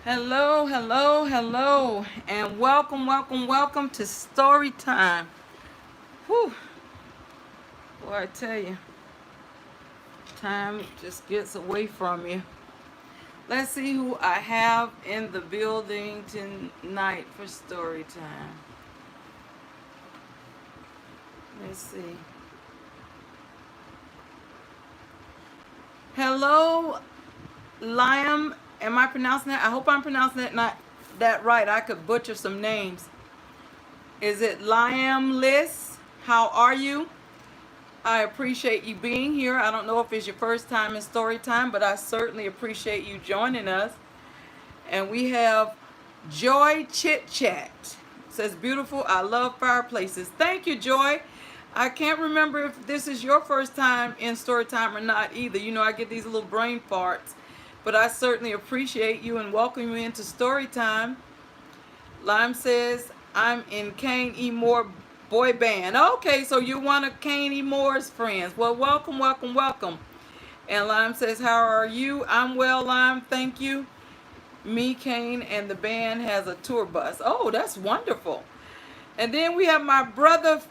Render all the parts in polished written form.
Hello, hello, hello, and welcome, welcome, welcome to Story Time. Whew, boy, I tell you, time just gets away from you. Let's see who I have in the building tonight for Story Time. Let's see. Hello, Liam. Am I pronouncing that? I hope I'm pronouncing that right. I could butcher some names. Is it Liam Liss? How are you? I appreciate you being here. I don't know if it's your first time in story time, but I certainly appreciate you joining us. And we have Joy Chit Chat. It says beautiful. I love fireplaces. Thank you, Joy. I can't remember if this is your first time in story time or not either. You know, I get these little brain farts, but I certainly appreciate you and welcome you into story time. Lime says, I'm in Kane E. Moore boy band. Okay, so you're one of Kane E. Moore's friends. Well, welcome, welcome, welcome. And Lime says, how are you? I'm well, Lime. Thank you. Me, Kane, and the band has a tour bus. Oh, that's wonderful. And then we have my brother,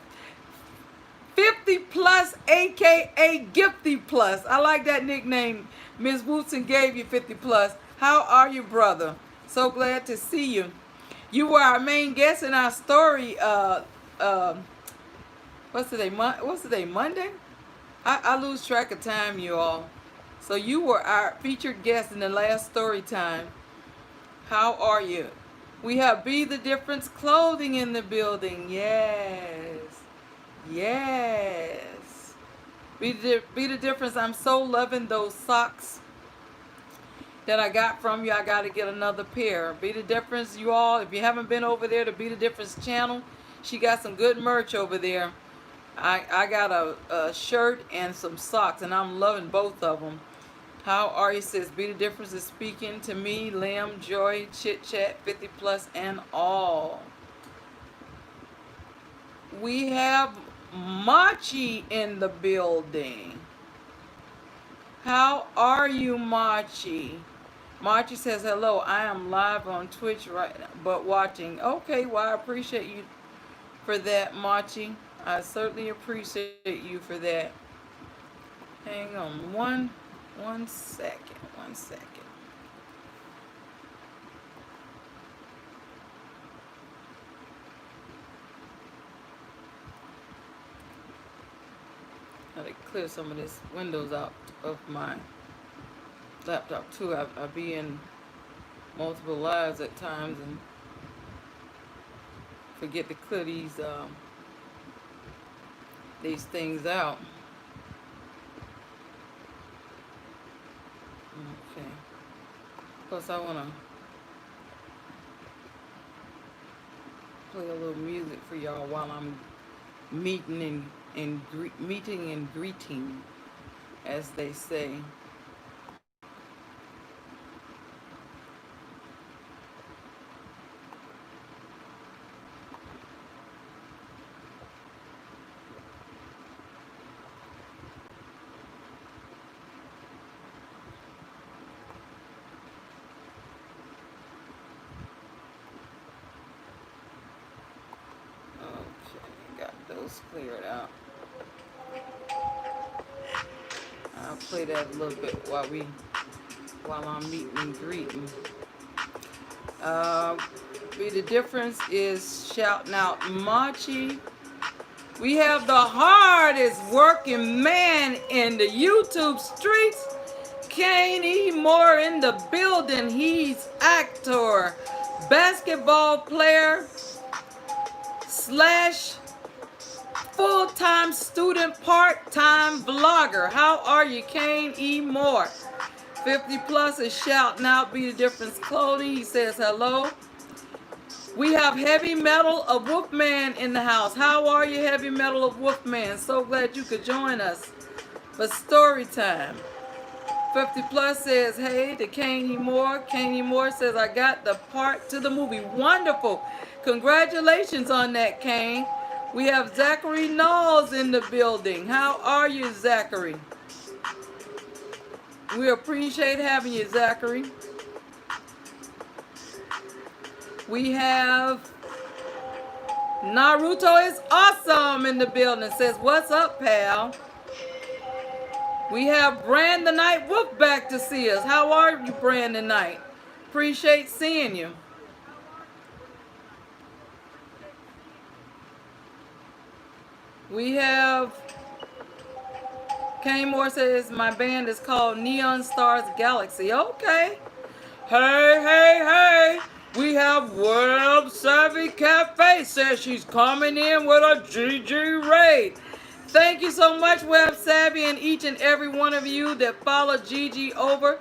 50 Plus, a.k.a. Gifty Plus. I like that nickname Ms. Wootson gave you, 50 Plus. How are you, brother? So glad to see you. You were our main guest in our story. What's today? Monday? I lose track of time, you all. So you were our featured guest in the last story time. How are you? We have Be the Difference clothing in the building. Yes. Yes. Be the Difference. I'm so loving those socks that I got from you. I got to get another pair. Be the Difference, you all. If you haven't been over there to Be the Difference channel, she got some good merch over there. I got a shirt and some socks, and I'm loving both of them. How are you? Says Be the Difference is speaking to me, Lamb, Joy, Chit Chat, 50 Plus, and all. We have Machi in the building. How are you, Machi? Machi says, hello, I am live on Twitch right now, but watching. Okay, well, I appreciate you for that, Machi. I certainly appreciate you for that. Hang on one second. Got to clear some of this windows out of my laptop too. I be in multiple lives at times and forget to clear these things out. Okay. Plus, I want to play a little music for y'all while I'm meeting and greeting, as they say. Clear it out. I'll play that a little bit while I'm meeting and greeting. Be the Difference is shouting out Machi. We have the hardest working man in the YouTube streets, Kane E. Moore in the building. He's actor, basketball player / full-time student, part-time vlogger. How are you, Kane E. Moore? 50 Plus is shouting out Be the Difference clothing. He says hello. We have Heavy Metal of Wolfman in the house. How are you, Heavy Metal of Wolfman? So glad you could join us for story time. 50 Plus says hey to Kane E. Moore. Kane E. Moore says I got the part to the movie. Wonderful. Congratulations on that, Kane. We have Zachary Knowles in the building. How are you, Zachary? We appreciate having you, Zachary. We have Naruto is awesome in the building. Says, what's up, pal? We have Brandon Knight Wolf back to see us. How are you, Brandon Knight? Appreciate seeing you. We have Kane Moore says, my band is called Neon Stars Galaxy. Okay. Hey. We have Web Savvy Cafe says she's coming in with a Gigi raid. Thank you so much, Web Savvy, and each and every one of you that follow Gigi over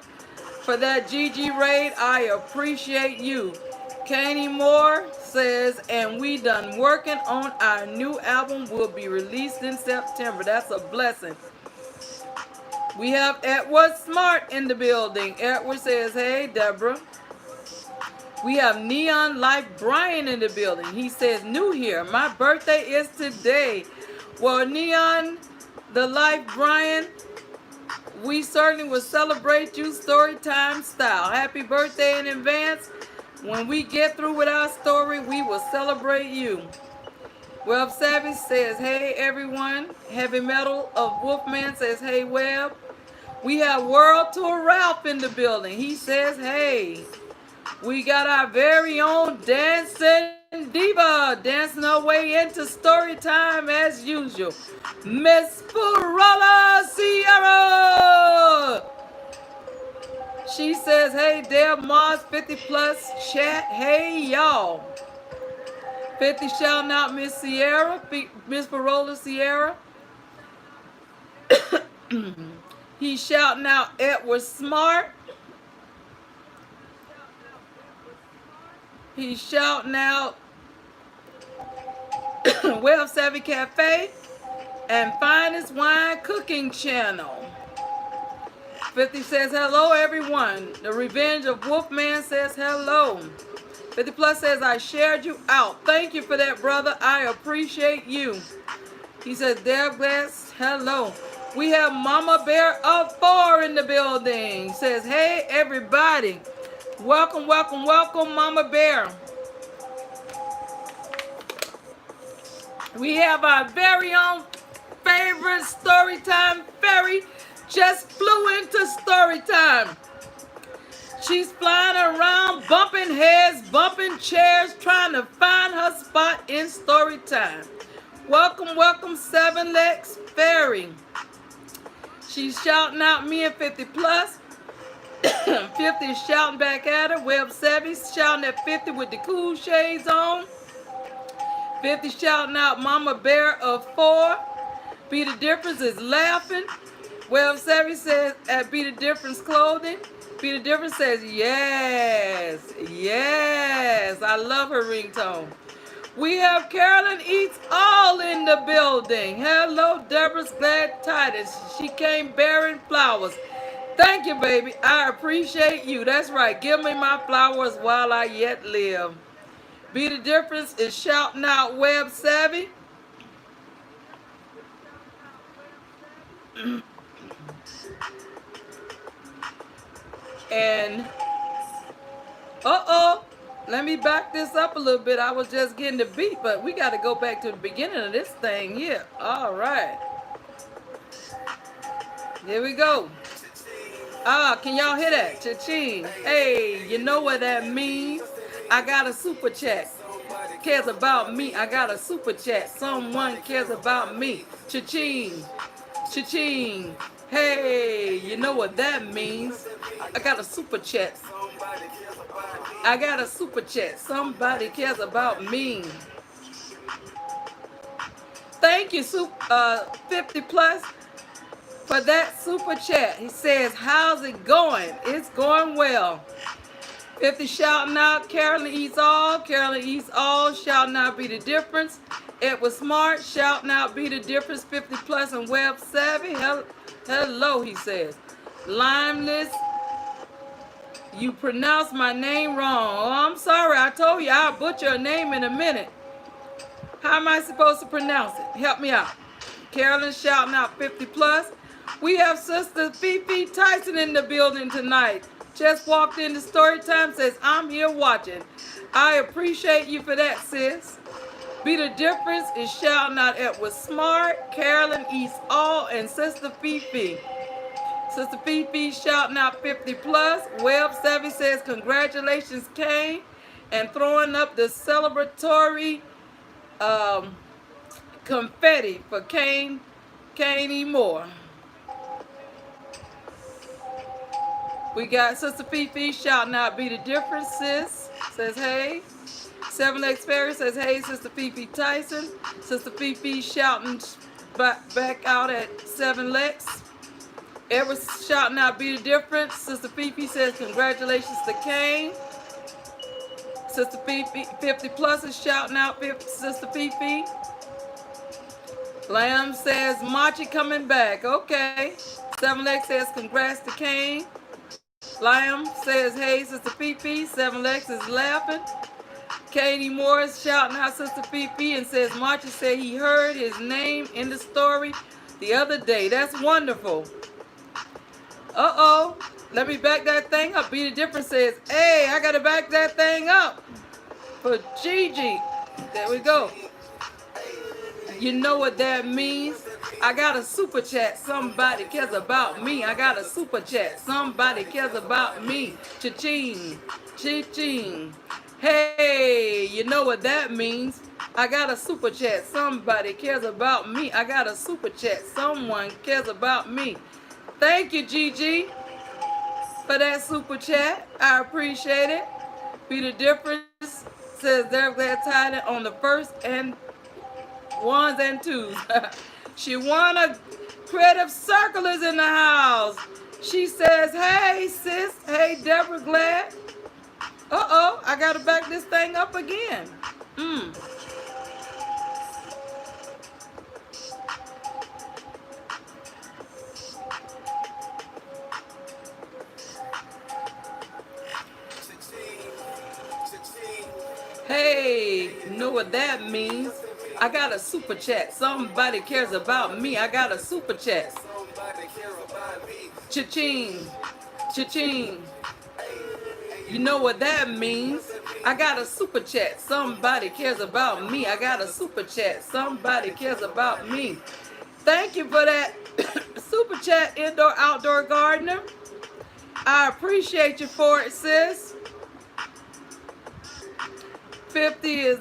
for that Gigi raid. I appreciate you. Kane Moore says, and we done working on our new album. Will be released in September. That's a blessing. We have Edward Smart in the building. Edward says, hey, Deborah. We have Neon Life Brian in the building. He says, new here. My birthday is today. Well, Neon, the Life Brian, we certainly will celebrate you storytime style. Happy birthday in advance. When we get through with our story, we will celebrate you. Web Savage says, hey, everyone. Heavy Metal of Wolfman says, hey, Web. We have World Tour Ralph in the building. He says, hey. We got our very own Dancing Diva dancing her way into story time as usual. Miss Parola Sierra. She says, hey, Deb Mars 50 plus chat. Hey, y'all. 50 shouting out Miss Sierra, Miss Parola Sierra. He's shouting out Edward Smart. He's shouting out Web Savvy Cafe and Finest Wine Cooking Channel. 50 says hello, everyone. The Revenge of Wolfman says hello. 50 plus says I shared you out. Thank you for that, brother. I appreciate you. He says Deb Glass, hello. We have Mama Bear of 4 in the building. He says, hey, everybody. Welcome, Mama Bear. We have our very own favorite Storytime fairy just flew into Storytime. She's flying around, bumping heads, bumping chairs, trying to find her spot in Storytime. Welcome, Seven Legs Fairy. She's shouting out me and 50 plus. 50 is shouting back at her. Web Savvy shouting at 50 with the cool shades on. 50 shouting out Mama Bear of 4. Be the Difference is laughing. Web Savvy says at Be the Difference Clothing. Be the Difference says yes. I love her ringtone. We have Carolyn Eats All in the building. Hello, Deborah's Glad Tidings. She came bearing flowers. Thank you, baby. I appreciate you. That's right. Give me my flowers while I yet live. Be the Difference is shouting out Web Savvy. And, let me back this up a little bit. I was just getting the beat, but we got to go back to the beginning of this thing here. All right. Here we go. Can y'all hear that? Cha-ching. Hey, you know what that means? I got a super chat. Cares about me. I got a super chat. Someone cares about me. Cha-ching. Cha-ching. Hey, you know what that means? I got a super chat. I got a super chat. Somebody cares about me. Thank you, 50 plus, for that super chat. He says, how's it going? It's going well. 50 shouting out Carolyn Eats All. Carolyn Eats All shouting out Be the Difference. Edward Smart shouting out Be the Difference. 50 plus and Web Savvy. Hello, he says. Limeless. You pronounced my name wrong. Oh, I'm sorry. I told you I'll butcher a name in a minute. How am I supposed to pronounce it? Help me out. Carolyn shouting out 50 plus. We have Sister Fifi Tyson in the building tonight. just walked into story time, says, I'm here watching. I appreciate you for that, sis. Be the difference is shouting out Edward Smart, Carolyn East All, and Sister Fifi. Sister Fifi shouting out 50 plus. Web Savvy says congratulations, Kane, and throwing up the celebratory confetti for Kane E. Moore. We got Sister Fifi shouting out be the difference, sis. Says hey. 7X Ferry says hey, Sister Fifi Tyson. Sister Fifi shouting back out at 7Lex. Edward's shouting out be the difference. Sister Fifi says congratulations to Kane. Sister Fifi 50 plus is shouting out Sister Fifi. Lamb says Machi coming back. Okay. 7Lex says congrats to Kane. Lamb says hey, Sister Fifi. 7Lex is laughing. Katie Morris shouting out Sister Fifi and says Machi said he heard his name in the story the other day. That's wonderful. Uh-oh. Let me back that thing up. Be the difference says, hey, I got to back that thing up for Gigi. There we go. You know what that means? I got a super chat. Somebody cares about me. I got a super chat. Somebody cares about me. Cha-ching. Cha-ching. Hey, you know what that means? I got a super chat. Somebody cares about me. I got a super chat. Someone cares about me. Thank you, Gigi, for that super chat. I appreciate it. Be the difference. Says they're glad tiding on the first and ones and twos. She wanna creative circle is in the house. She says, hey sis, hey Deborah Glad. Uh-oh, I gotta back this thing up again. Hey, you know what that means? I got a super chat. Somebody cares about me. I got a super chat. Cha-ching. Cha-ching. You know what that means? I got a super chat. Somebody cares about me. I got a super chat. Somebody cares about me. Thank you for that super chat, Indoor Outdoor Gardener. I appreciate you for it, sis. 50 is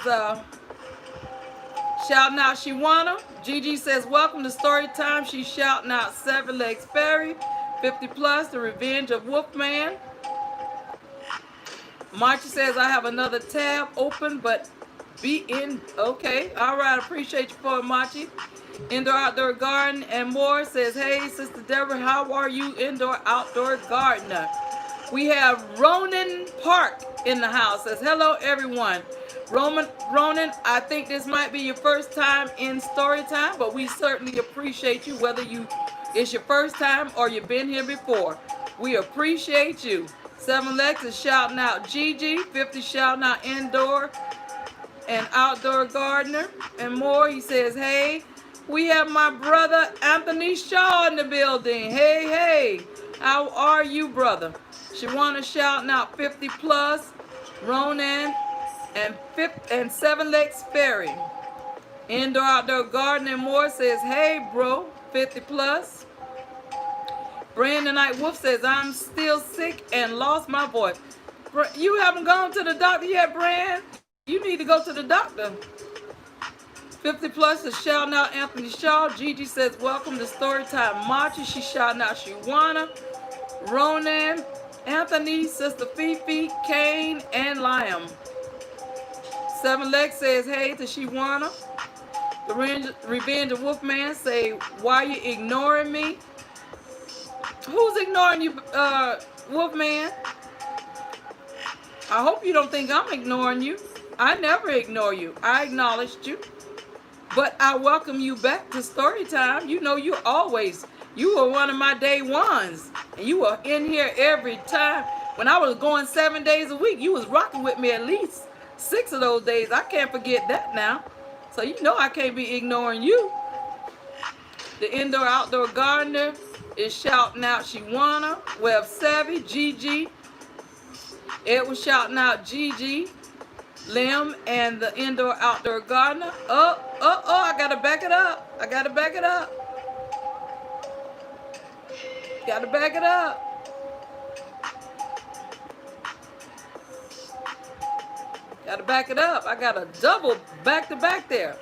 shouting out Shiwana. Gigi says, welcome to story time. She's shouting out 7Legs Fairy. 50 plus, the revenge of Wolfman. Marcia says, I have another tab open, but be in. Okay, all right, appreciate you for it, Marcia. Indoor Outdoor Garden and more says, hey, Sister Deborah, how are you, Indoor Outdoor Gardener? We have Ronan Park in the house. Says, hello, everyone. Ronan, I think this might be your first time in story time, but we certainly appreciate you, whether it's your first time or you've been here before. We appreciate you. 7Lex is shouting out Gigi. 50 shouting out Indoor and Outdoor Gardener and more. He says, hey, we have my brother Anthony Shaw in the building. Hey, hey, how are you, brother? Shawana shouting out 50 plus, Ronan, and 7Legs Ferry. Indoor Outdoor Garden and more says, hey, bro, 50 plus. Brandon Knight Wolf says, I'm still sick and lost my voice. You haven't gone to the doctor yet, Brand? You need to go to the doctor. 50 plus is shouting out Anthony Shaw. Gigi says, welcome to Storytime Machi. She's shouting out Shiwana, Ronan, Anthony, Sister Fifi, Kane, and Liam. 7Lex says, hey to Shiwana. The Revenge of Wolfman say, why you ignoring me? Who's ignoring you, Wolfman? I hope you don't think I'm ignoring you. I never ignore you. I acknowledged you. But I welcome you back to Storytime. You know you were one of my day ones. And you were in here every time. When I was going 7 days a week, you was rocking with me at least 6 of those days. I can't forget that now. So you know I can't be ignoring you. The Indoor Outdoor Gardener is shouting out Shiwana, Web Savvy, Gigi, Ed was shouting out Gigi, Lim, and the indoor-outdoor gardener. I gotta back it up. I gotta back it up. Gotta back it up. Gotta back it up. I got a double back to back there.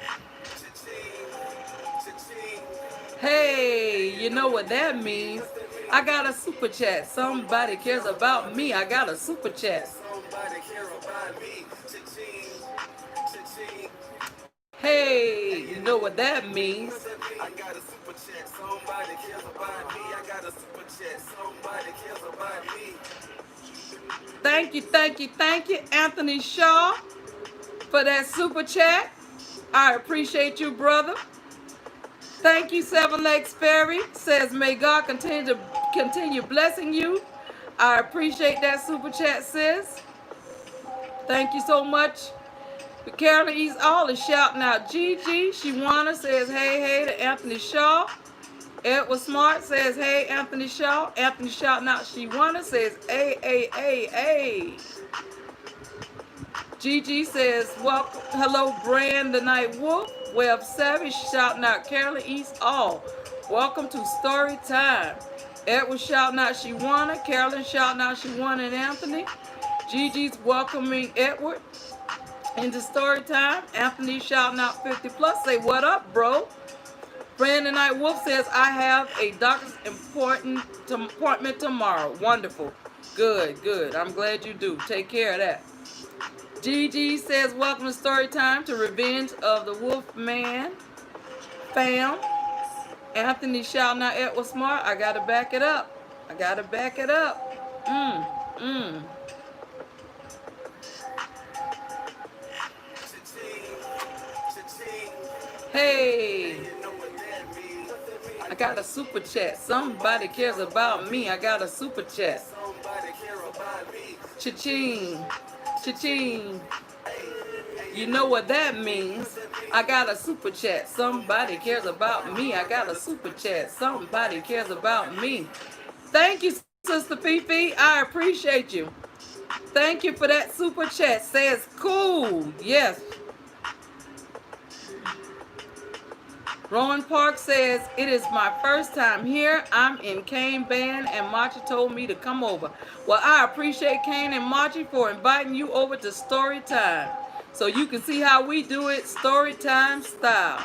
Hey, you know what that means? I got a super chat. Somebody cares about me. I got a super chat. Hey, you know what that means? I got a super chat. Somebody cares about me. I got a super chat. Somebody cares about me. Thank you, thank you, thank you, Anthony Shaw, for that super chat. I appreciate you, brother. Thank you, Seven Lakes Ferry. Says, may God continue blessing you. I appreciate that super chat, sis. Thank you so much. Carolyn East All is shouting out Gigi. Shawana says, hey to Anthony Shaw. Edward Smart says, hey, Anthony Shaw. Anthony shouting out Shawana says, hey. Gigi says, welcome, hello, Brand the Night Wolf. Web Savage shouting out Carolyn East All. Welcome to Story Time. Edward shouting out Shawana. Carolyn shouting out Shawana and Anthony. Gigi's welcoming Edward into Story Time. Anthony shouting out 50 plus. Say, what up, bro? Brandon Night Wolf says, I have a doctor's appointment tomorrow. Wonderful. Good. I'm glad you do. Take care of that. Gigi says, welcome to Story Time, to Revenge of the Wolf Man. Fam. Anthony shouting out Edward Smart. I gotta back it up. Hey, I got a super chat. Somebody cares about me. I got a super chat. Cha-ching. You know what that means. I got a super chat. Somebody cares about me. I got a super chat. Somebody cares about me. Thank you, Sister Fifi. I appreciate you. Thank you for that super chat. Says cool. Yes. Rowan Park says, it is my first time here. I'm in Kane Band and Machi told me to come over. Well, I appreciate Kane and Machi for inviting you over to Story Time, so you can see how we do it Story Time style.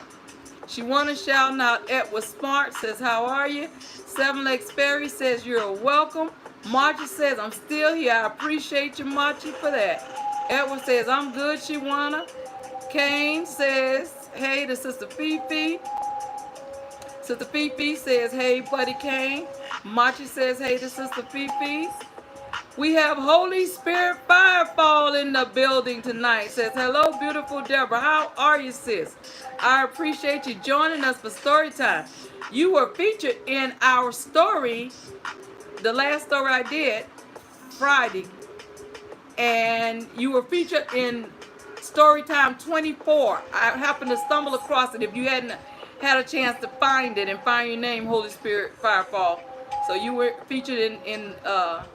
She wanna shout out Edward Smart says, how are you? Seven Lakes Ferry says, you're welcome. Machi says, I'm still here. I appreciate you, Machi, for that. Edward says, I'm good, Shawana. Kane says, hey to Sister Fifi. Sister Fifi says, hey, buddy Kane. Machi says, hey to Sister Fifi. We have Holy Spirit Firefall in the building tonight. Says, hello, beautiful Deborah. How are you, sis? I appreciate you joining us for Story Time. You were featured in our story, the last story I did, Friday. And you were featured in Storytime 24. I happened to stumble across it. If you hadn't had a chance to find it and find your name, Holy Spirit Firefall. So you were featured in our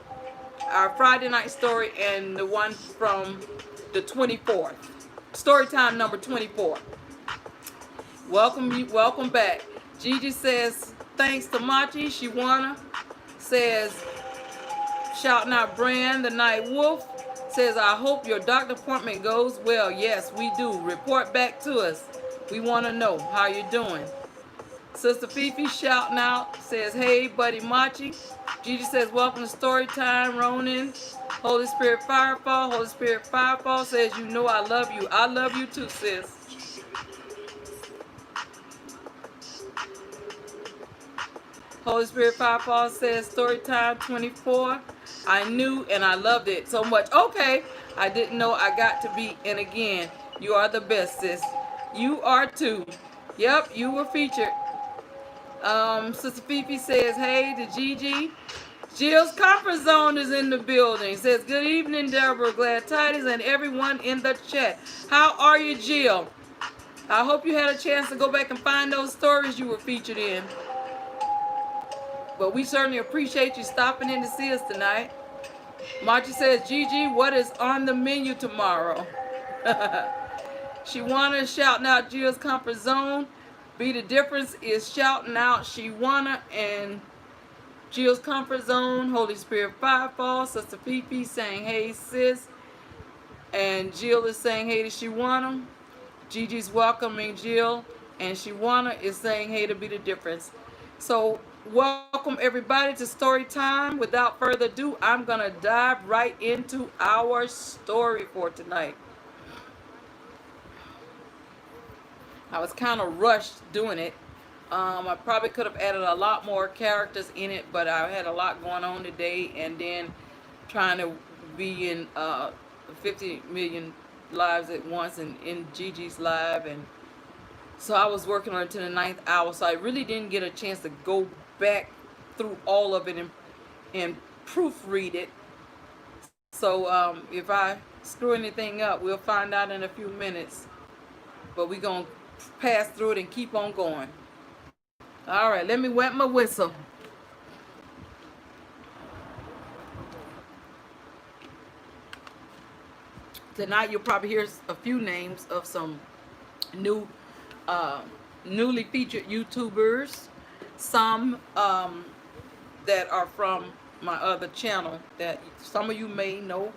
Friday night story and the one from the 24th. Storytime number 24. Welcome back. Gigi says, thanks to Machi. Shawana says, shouting out Brand the Night Wolf. Says, I hope your doctor appointment goes well. Yes, we do. Report back to us. We want to know how you're doing. Sister Fifi shouting out. Says, hey, buddy Machi. Gigi says, welcome to Story Time, Ronan. Holy Spirit Firefall. Holy Spirit Firefall says, you know I love you. I love you too, sis. Holy Spirit Firefall says, Storytime 24. I knew and I loved it so much. Okay, I didn't know I got to be in again. You are the best, sis. You are too. Yep, you were featured. Sister Fifi says, hey to Gigi. Jill's Comfort Zone is in the building. Says, good evening, Deborah, Glad Tidings, and everyone in the chat. How are you, Jill? I hope you had a chance to go back and find those stories you were featured in. But we certainly appreciate you stopping in to see us tonight. Margie says, Gigi, what is on the menu tomorrow? She wanna shouting out Jill's comfort zone. Be the difference is shouting out she wanna and Jill's comfort zone. Holy Spirit Firefall. Sister Fifi saying hey sis. And Jill is saying hey to Shawana. Gigi's welcoming Jill. And Shawana is saying hey to Be the Difference. So welcome everybody to story time. Without further ado, I'm gonna dive right into our story for tonight. I was kind of rushed doing it. I probably could have added a lot more characters in it, but I had a lot going on today, and then trying to be in 50 million lives at once and in Gigi's live, and so I was working on it to the 9th hour, so I really didn't get a chance to go back through all of it and proofread it. So if I screw anything up, we'll find out in a few minutes, but we're going to pass through it and keep on going. All right, let me wet my whistle. Tonight you'll probably hear a few names of some newly featured YouTubers, some that are from my other channel that some of you may know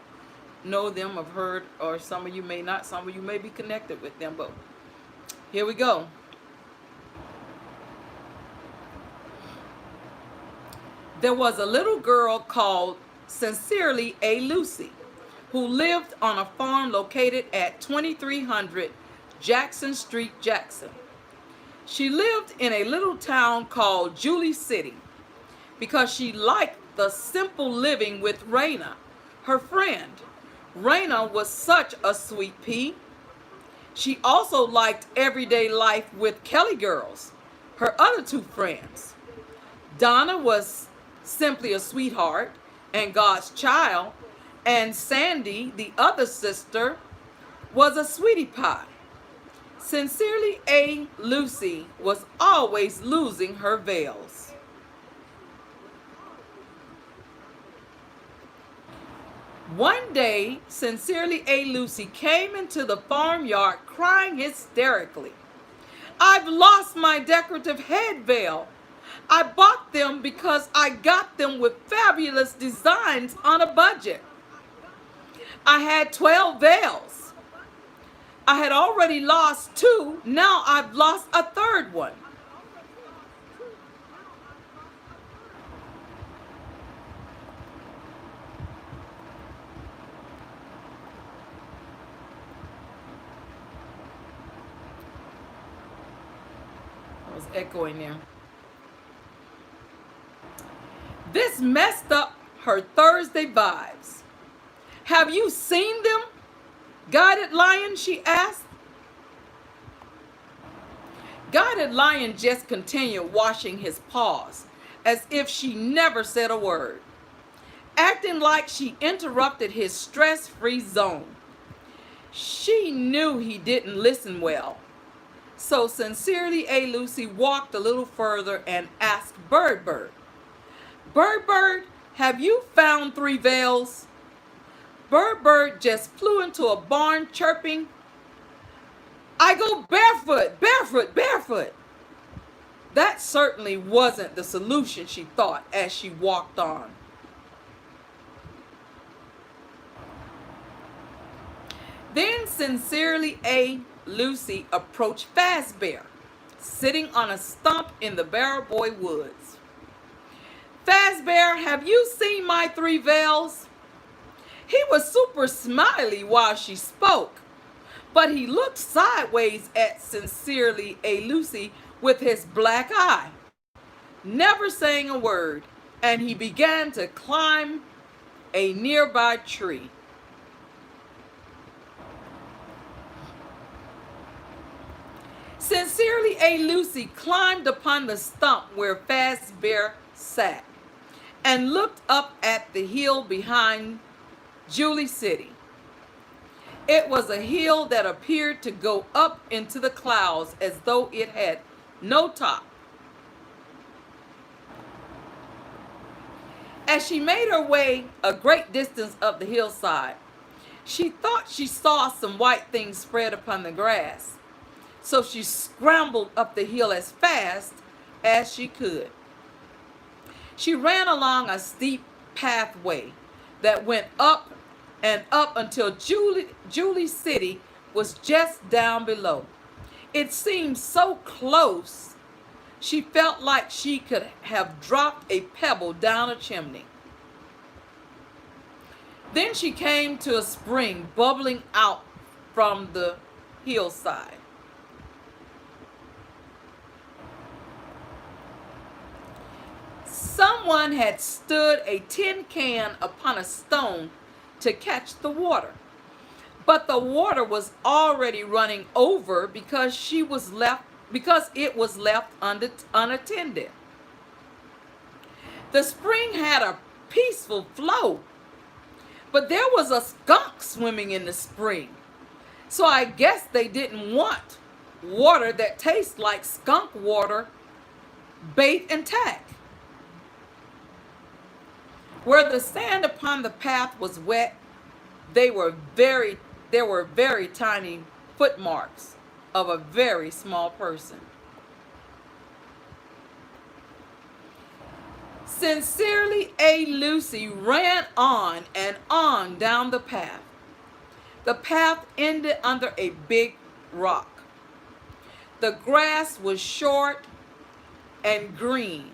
them, have heard, or some of you may not. Some of you may be connected with them, but here we go. There was a little girl called Sincerely A. Lucy who lived on a farm located at 2300 Jackson Street, Jackson. She lived in a little town called Julie City because she liked the simple living with Rayna, her friend. Rayna was such a sweet pea. She also liked everyday life with Kelly girls, her other two friends. Donna was simply a sweetheart and God's child, and Sandy, the other sister, was a sweetie pie. Sincerely A. Lucy was always losing her veils. One day, Sincerely A. Lucy came into the farmyard crying hysterically. I've lost my decorative head veil. I bought them because I got them with fabulous designs on a budget. I had 12 veils. I had already lost 2. Now I've lost a 3rd one. I was echoing there. This messed up her Thursday vibes. Have you seen them, Guided Lion? She asked. Guided Lion just continued washing his paws as if she never said a word, acting like she interrupted his stress-free zone. She knew he didn't listen well. So Sincerely A. Lucy walked a little further and asked Bird, Bird, have you found 3 veils? Bird just flew into a barn chirping, I go barefoot. That certainly wasn't the solution, she thought as she walked on. Then Sincerely A. Lucy approached Fazbear, sitting on a stump in the Barrowboy woods. Fazbear, have you seen my 3 veils? He was super smiley while she spoke, but he looked sideways at Sincerely A. Lucy with his black eye, never saying a word, and he began to climb a nearby tree. Sincerely A. Lucy climbed upon the stump where Fazbear sat and looked up at the hill behind Julie City. It was a hill that appeared to go up into the clouds as though it had no top. As she made her way a great distance up the hillside, she thought she saw some white things spread upon the grass. So she scrambled up the hill as fast as she could. She ran along a steep pathway that went up and up until Julie's city was just down below. It seemed so close, she felt like she could have dropped a pebble down a chimney. Then she came to a spring bubbling out from the hillside. Someone had stood a tin can upon a stone to catch the water, but the water was already running over because it was left unattended. The spring had a peaceful flow, but there was a skunk swimming in the spring. So I guess they didn't want water that tastes like skunk water, bait and tack. Where the sand upon the path was wet, there were very tiny footmarks of a very small person. Sincerely, A. Lucy ran on and on down the path. The path ended under a big rock. The grass was short and green,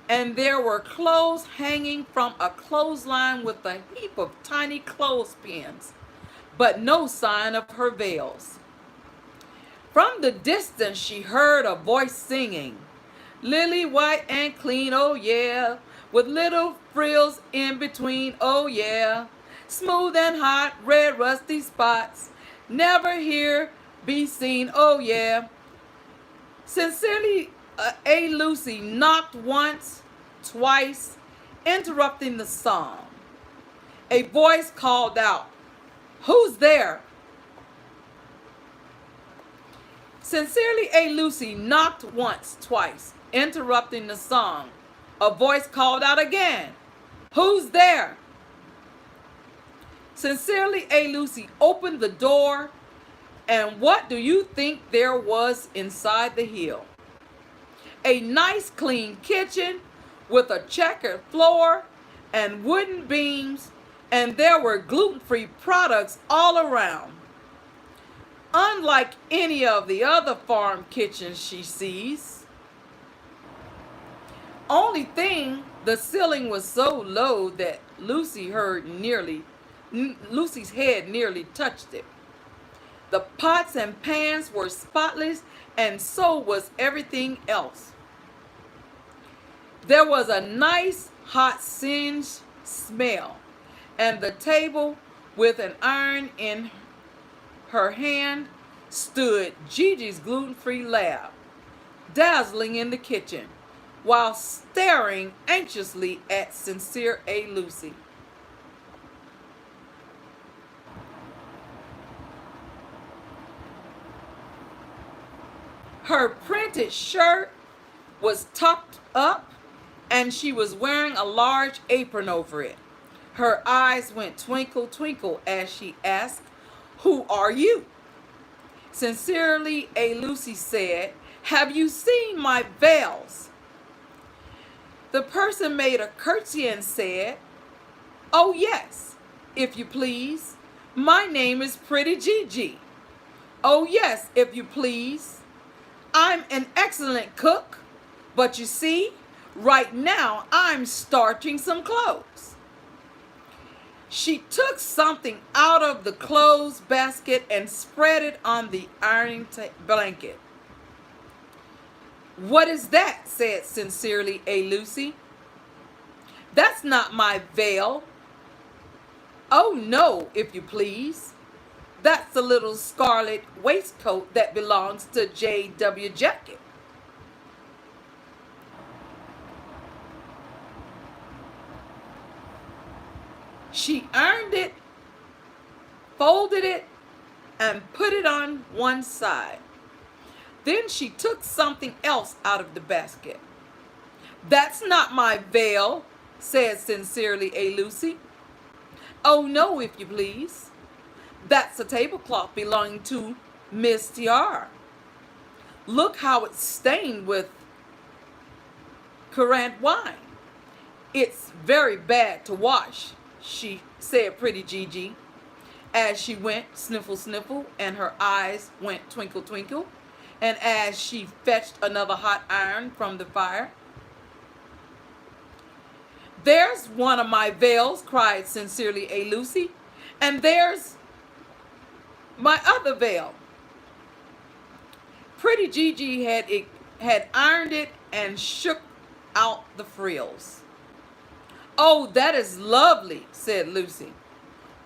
and there were clothes hanging from a clothesline with a heap of tiny clothespins, but no sign of her veils. From the distance she heard a voice singing, "Lily white and clean, oh yeah, with little frills in between, oh yeah, smooth and hot, red rusty spots, never here be seen, oh yeah." Sincerely, A. Lucy knocked once, twice, interrupting the song. A voice called out, "Who's there?" Sincerely, A. Lucy knocked once, twice, interrupting the song. A voice called out again, "Who's there?" Sincerely, A. Lucy opened the door, and what do you think there was inside the hill? A nice clean kitchen with a checkered floor and wooden beams, and there were gluten-free products all around. Unlike any of the other farm kitchens she sees. Only thing, the ceiling was so low that Lucy's head nearly touched it. The pots and pans were spotless, and so was everything else. There was a nice hot singed smell, and the table with an iron in her hand stood Gigi's gluten-free lab, Dazzling in the kitchen, while staring anxiously at Sincere A. Lucy. Her printed shirt was tucked up, and she was wearing a large apron over it. Her eyes went twinkle, twinkle as she asked, "Who are you?" Sincerely, A. Lucy said, "Have you seen my veils?" The person made a curtsy and said, "Oh yes, if you please. My name is Prettie Gigi. Oh yes, if you please. I'm an excellent cook, but you see, right now I'm starching some clothes." She took something out of the clothes basket and spread it on the ironing blanket. "What is that?" said Sincerely A. Lucy. "That's not my veil." "Oh no, if you please. That's the little scarlet waistcoat that belongs to J.W. Jacket." She ironed it, folded it, and put it on one side. Then she took something else out of the basket. "That's not my veil," said sincerely a Lucy. Oh no, if you please. That's a tablecloth belonging to Miss Tiara. Look how it's stained with currant wine. It's very bad to wash, she said, pretty Gigi, as she went sniffle sniffle and her eyes went twinkle twinkle, and as she fetched another hot iron from the fire. There's one of my veils, cried sincerely a Lucy, and there's my other veil. Pretty Gigi had ironed it and shook out the frills. Oh, that is lovely, said Lucy.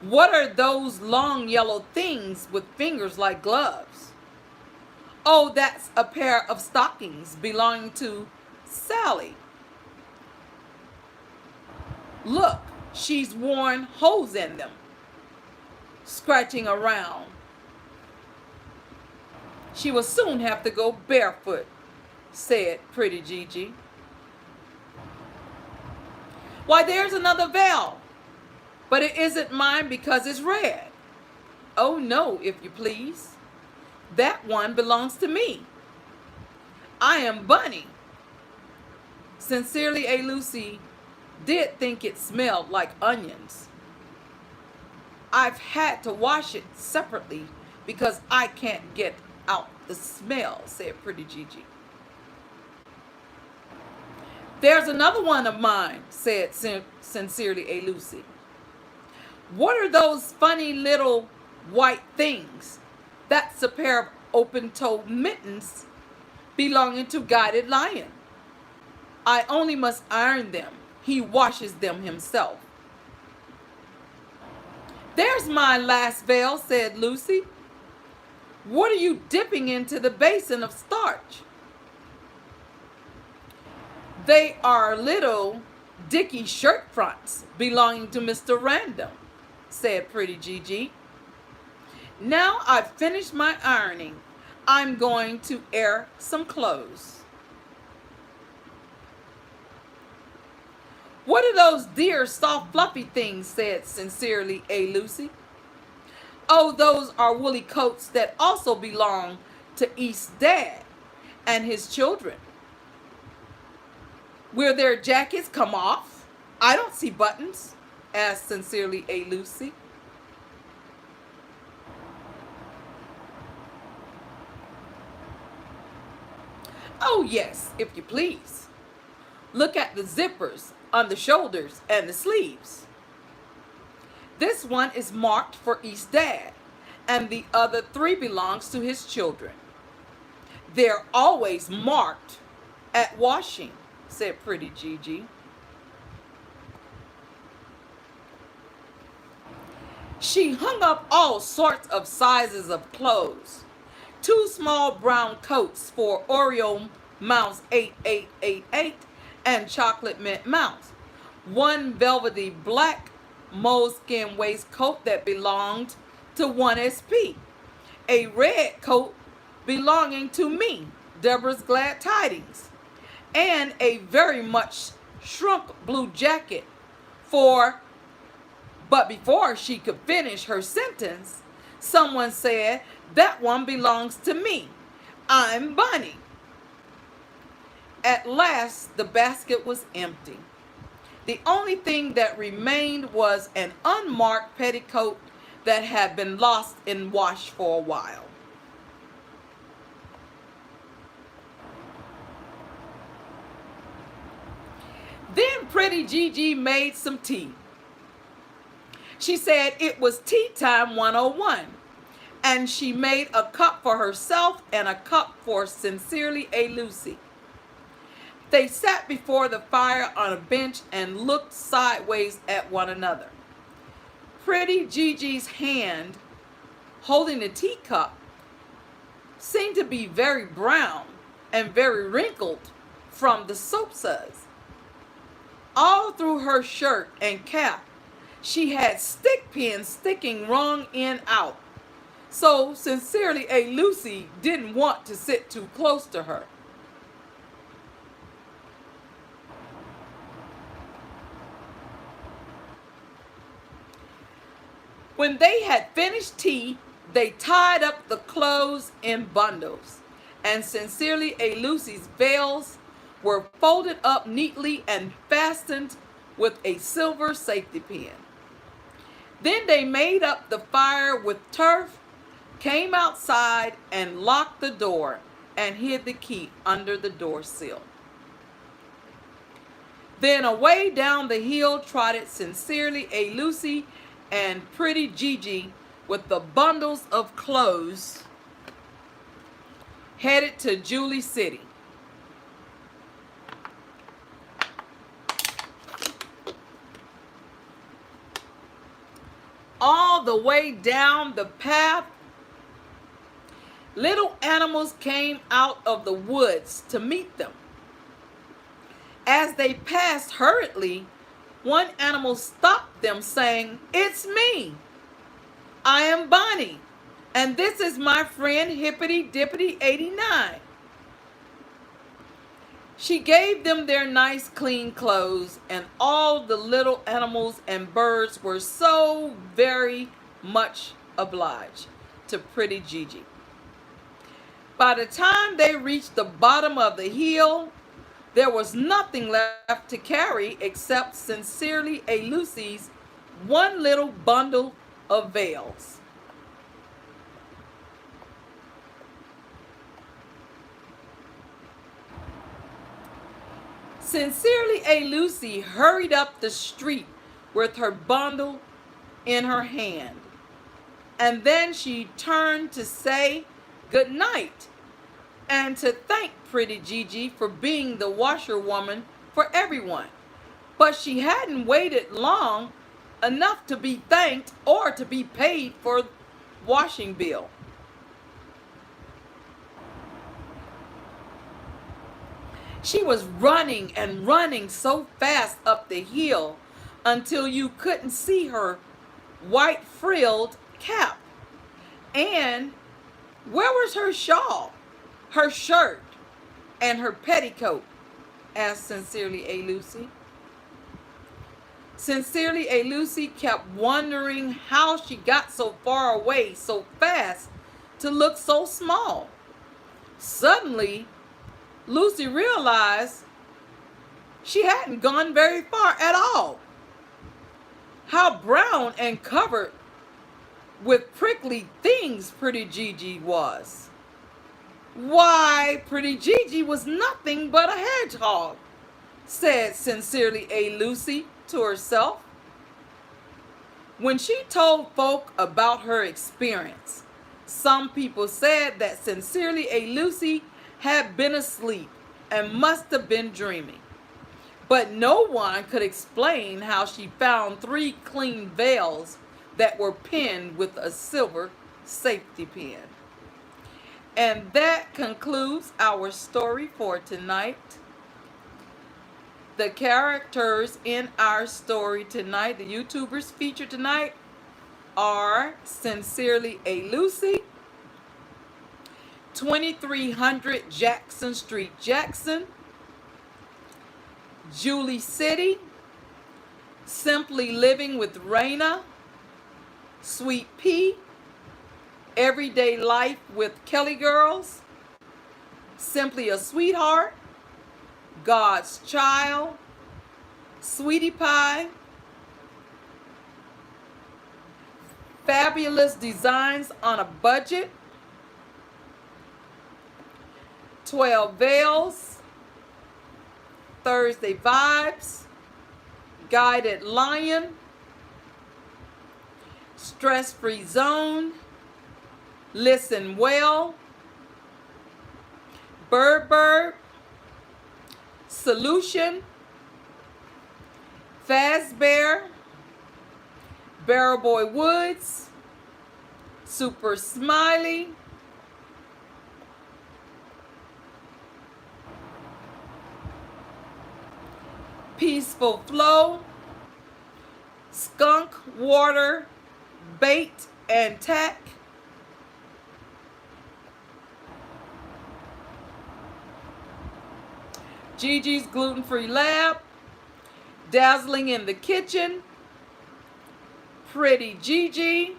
What are those long yellow things with fingers like gloves? Oh, that's a pair of stockings belonging to Sally. Look, she's worn holes in them, scratching around. She will soon have to go barefoot, said pretty Gigi. Why, there's another veil, but it isn't mine because it's red. Oh no, if you please. That one belongs to me. I am Bunny. Sincerely a Lucy did think it smelled like onions. I've had to wash it separately because I can't get out the smell, said pretty Gigi. There's another one of mine, said sincerely a Lucy. What are those funny little white things? That's a pair of open-toed mittens belonging to Guided Lion. I only must iron them. He washes them himself. There's my last veil, said Lucy. What are you dipping into the basin of starch? They are little dicky shirt fronts belonging to Mr. Random, said pretty Gigi. Now I've finished my ironing, I'm going to air some clothes. What are those dear soft fluffy things, said sincerely a Lucy. Oh, those are woolly coats that also belong to East's dad and his children. Will their jackets come off? I don't see buttons, asked sincerely a Lucy. Oh yes, if you please. Look at the zippers on the shoulders and the sleeves. This one is marked for East's dad, and the other 3 belongs to his children. They're always marked at washing, said pretty Gigi. She hung up all sorts of sizes of clothes. 2 small brown coats for Oreo Mouse 8888 and Chocolate Mint Mouse. 1 velvety black moleskin waistcoat that belonged to 1SP. A red coat belonging to me, Deborah's Glad Tidings. And a very much shrunk blue jacket for, but before she could finish her sentence, someone said, that one belongs to me. I'm Bunny. At last, the basket was empty. The only thing that remained was an unmarked petticoat that had been lost in wash for a while. Then pretty Gigi made some tea. She said it was tea time 101, and she made a cup for herself and a cup for sincerely a Lucy. They sat before the fire on a bench and looked sideways at one another. Pretty Gigi's hand holding the teacup seemed to be very brown and very wrinkled from the soap suds. All through her shirt and cap, she had stick pins sticking wrong end out. So sincerely a Lucy didn't want to sit too close to her. When they had finished tea, they tied up the clothes in bundles, and Sincerely A Lucy's veils were folded up neatly and fastened with a silver safety pin. Then they made up the fire with turf, came outside and locked the door and hid the key under the door sill. Then away down the hill trotted Sincerely A Lucy and Prettie Gigi with the bundles of clothes, headed to Julie City. All the way down the path, little animals came out of the woods to meet them. As they passed hurriedly, one animal stopped them, saying, "It's me. I am Bonnie, and this is my friend Hippity Dippity 89. She gave them their nice clean clothes, and all the little animals and birds were so very much obliged to Prettie Gigi. By the time they reached the bottom of the hill, there was nothing left to carry except Sincerely A Lucy's one little bundle of veils. Sincerely A Lucy hurried up the street with her bundle in her hand, and then she turned to say good night and to thank Prettie Gigi for being the washerwoman for everyone. But she hadn't waited long enough to be thanked or to be paid for washing bill. She was running and running so fast up the hill until you couldn't see her white frilled cap. And where was her shawl, her shirt, and her petticoat? Asked Sincerely A Lucy. Sincerely A Lucy kept wondering how she got so far away so fast to look so small. Suddenly, Lucy realized she hadn't gone very far at all. How brown and covered with prickly things Prettie Gigi was. Why, Prettie Gigi was nothing but a hedgehog, said Sincerely A Lucy to herself. When she told folk about her experience, some people said that Sincerely A Lucy had been asleep and must have been dreaming. But no one could explain how she found 3 clean veils that were pinned with a silver safety pin. And that concludes our story for tonight. The characters in our story tonight, the YouTubers featured tonight, are Sincerely A Lucy, 2300 Jackson Street, Jackson, Julie City, Simply Living with Rayna, Sweet Pea, Everyday Life with Kelly Girls, Simply a Sweetheart, God's Child, Sweetie Pie, Fabulous Designs on a Budget, 12 Veils, Thursday Vibes, Guided Lion, Stress Free Zone, Listen Well, Bird, Solution, Fazbear, Barrel Boy Woods, Super Smiley, Peaceful Flow, Skunk Water, Bait and Tack, Gigi's Gluten Free Lab, Dazzling in the Kitchen, Prettie Gigi,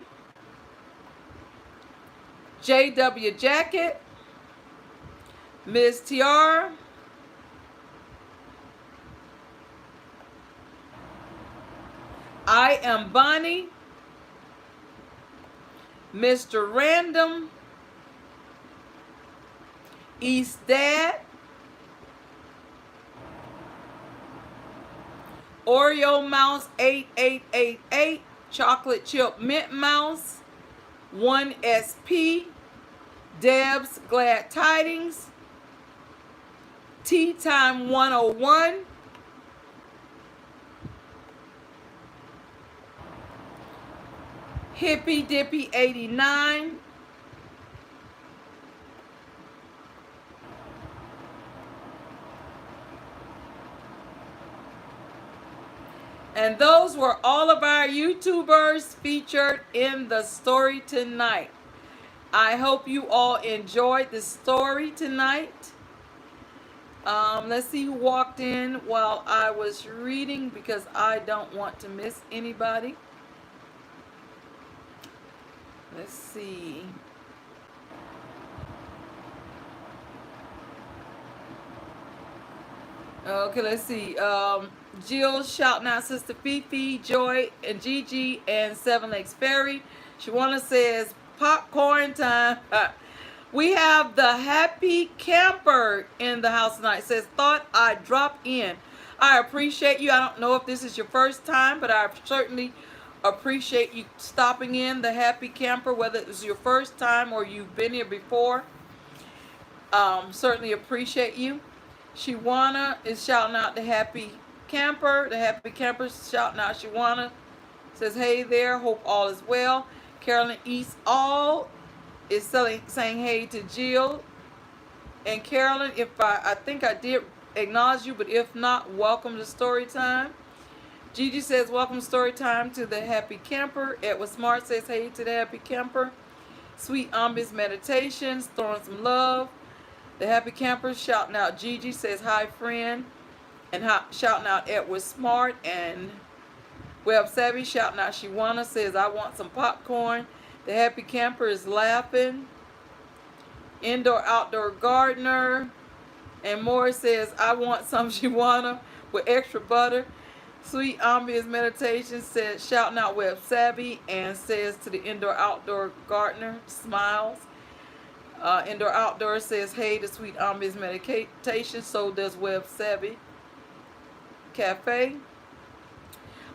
JW Jacket, Miss Tiara, I Am Bonnie, Mr. Random, East Dad, Oreo Mouse 8888, Chocolate Chip Mint Mouse, 1SP, Deb's Glad Tidings, Tea Time 101, Hippy Dippy 89, and those were all of our YouTubers featured in the story tonight. I hope you all enjoyed the story tonight. Let's see who walked in while I was reading, because I don't want to miss anybody. Let's see. Okay, let's see. Jill shouting out Sister Fifi, Joy, and Gigi, and Seven Lakes Ferry. Shawana says, popcorn time. We have the happy camper in the house tonight. Says, thought I'd drop in. I appreciate you. I don't know if this is your first time, but I certainly appreciate you stopping in the happy camper, whether it was your first time or you've been here before. Certainly appreciate you. Shawana is shouting out the happy camper. The happy camper is shouting out Shawana. Says, hey there, hope all is well. Carolyn East All is saying hey to Jill. And Carolyn, if I think I did acknowledge you, but if not, welcome to Storytime. Gigi says, welcome Storytime to the happy camper. Edward Smart says hey to the happy camper. Sweet Ambience Meditations, throwing some love. The happy camper shouting out Gigi says hi friend. And shouting out Edward Smart. And Web Savvy shouting out Shawana says I want some popcorn. The happy camper is laughing. Indoor Outdoor Gardener. And Morris says I want some Shawana with extra butter. Sweet Ambience Meditation says, shouting out Web Savvy, and says to the Indoor Outdoor Gardener, smiles. Indoor Outdoor says, hey to Sweet Ambience Meditation, so does Web Savvy Cafe.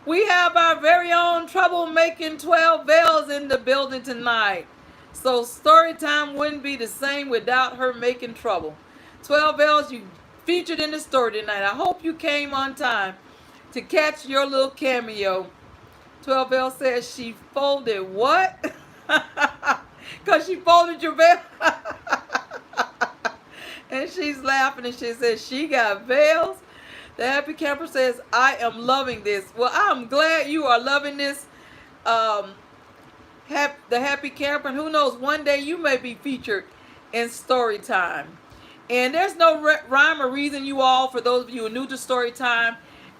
We have our very own troublemaking 12 Veils in the building tonight. So Storytime wouldn't be the same without her making trouble. 12 Veils, you featured in the story tonight. I hope you came on time to catch your little cameo. 12 Veils says she folded what? Because she folded your veil. And she's laughing and she says she got veils. The happy camper says, I am loving this. Well, I'm glad you are loving this. The happy camper. And who knows, one day you may be featured in Storytime. And there's no rhyme or reason, you all, for those of you who are new to Storytime,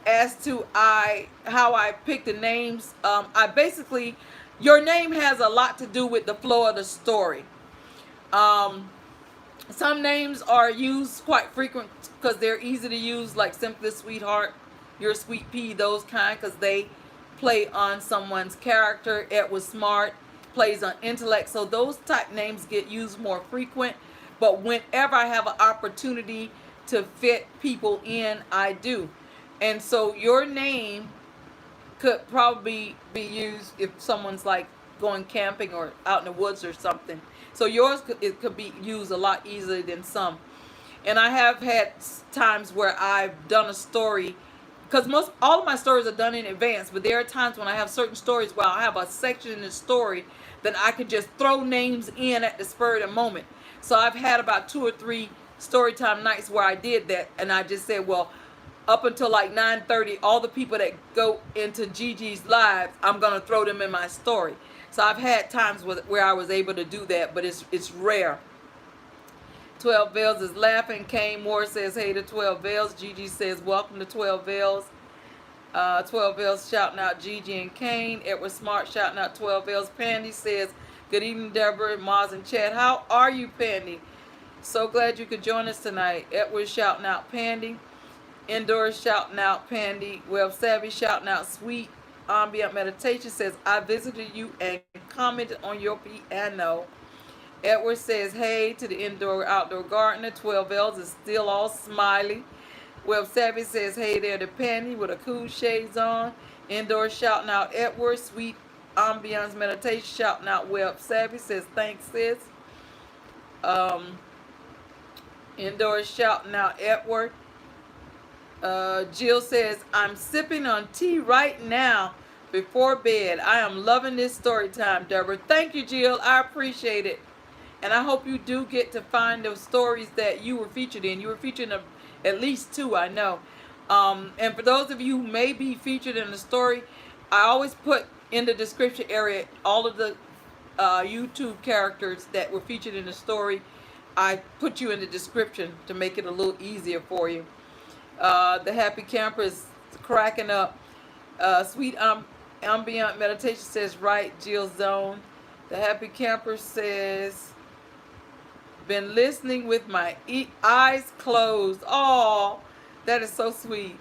as to how I picked the names. I basically, your name has a lot to do with the flow of the story. Some names are used quite frequent because they're easy to use, like Simply Sweetheart, Your Sweet Pea, those kind, because they play on someone's character. Edward Smart plays on intellect, so those type names get used more frequent. But whenever I have an opportunity to fit people in, I do. And so your name could probably be used if someone's like going camping or out in the woods or something. So yours could be used a lot easier than some. And I have had times where I've done a story, because all of my stories are done in advance, but there are times when I have certain stories where I have a section in the story that I could just throw names in at the spur of the moment. So I've had about 2 or 3 Storytime nights where I did that, and I just said, well, up until like 9:30, all the people that go into Gigi's lives, I'm going to throw them in my story. So I've had times where I was able to do that, but it's rare. 12 Veils is laughing. Kane Moore says, hey to 12 Veils. Gigi says, welcome to 12 Veils. 12 L's shouting out Gigi and Kane. Edward Smart shouting out 12 L's. Pandy says, good evening, Deborah, Maz, and Chad. How are you, Pandy? So glad you could join us tonight. Edward shouting out Pandy. Indoors shouting out Pandy. Well Savvy shouting out Sweet Ambient Meditation says, I visited you and commented on your piano. Edward says, hey to the indoor outdoor gardener. 12 L's is still all smiley. Well Savvy says, hey there to Pandy with a cool shades on. Indoors shouting out Edward. Sweet Ambiance Meditation shouting out Web Savvy says, thanks sis. Indoors shouting out Edward. Jill says, I'm sipping on tea right now before bed. I am loving this story time, Deborah. Thank you, Jill. I appreciate it. And I hope you do get to find those stories that you were featured in. You were featured in at least 2, I know. And for those of you who may be featured in the story, I always put in the description area all of the YouTube characters that were featured in the story. I put you in the description to make it a little easier for you. The happy camper is cracking up. Sweet Ambient Meditation says, right, Jill Zone. The happy camper says, been listening with my eyes closed. Oh, that is so sweet.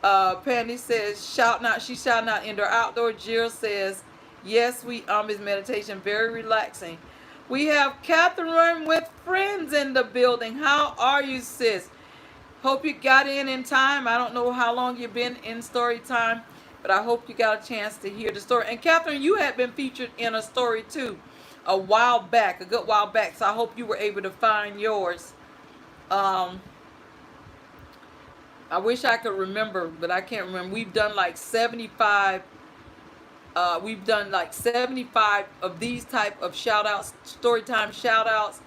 Pandy says, shouting out, she's shouting out indoor outdoor. Jill says, yes, Sweet Ambient Meditation, very relaxing. We have Catherine with friends in the building. How are you, sis? Hope you got in time. I don't know how long you've been in story time, but I hope you got a chance to hear the story. And Catherine, you had been featured in a story too a while back, a good while back. So I hope you were able to find yours. I wish I could remember, but I can't remember. We've done like 75. We've done like 75 of these type of shout outs, story time shout outs.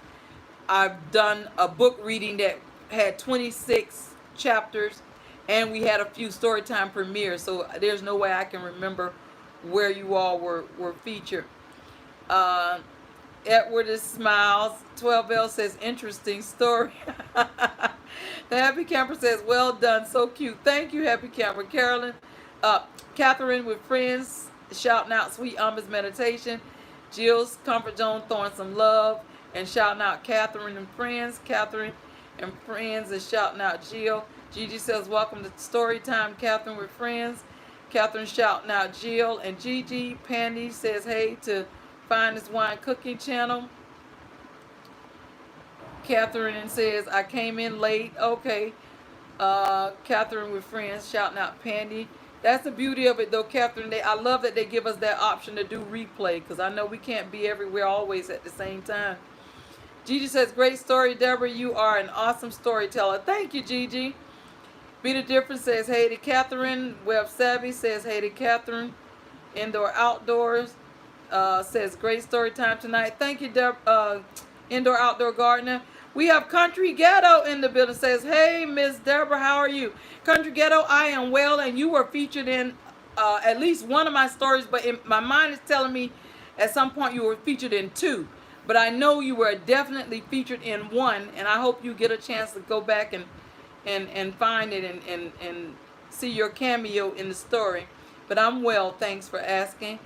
I've done a book reading that had 26 chapters, and we had a few storytime premieres, so there's no way I can remember where you all were featured. Edward is smiles. 12L says, interesting story. The happy camper says, well done, so cute. Thank you, happy camper. Catherine with friends shouting out Sweet Amber's Meditation. Jill's comfort zone throwing some love and shouting out Catherine and friends. Catherine and friends is shouting out Jill. Gigi says, welcome to story time, Catherine with friends. Catherine shouting out Jill and Gigi. Pandy says, hey to Finest Wine Cooking Channel. Catherine says, I came in late. Okay. Catherine with friends shouting out Pandy. That's the beauty of it though, Catherine. I love that they give us that option to do replay, because I know we can't be everywhere always at the same time. Gigi says, great story, Deborah. You are an awesome storyteller. Thank you, Gigi. Be the Difference says, hey to Catherine. Web Savvy says, hey to Catherine. Indoor Outdoors says, great story time tonight. Thank you, Indoor Outdoor Gardener. We have Country Ghetto in the building. Says, hey, Miss Deborah, how are you? Country Ghetto, I am well, and you were featured in at least one of my stories, but my mind is telling me at some point you were featured in 2. But I know you were definitely featured in 1, and I hope you get a chance to go back and find it and see your cameo in the story. But I'm well, thanks for asking.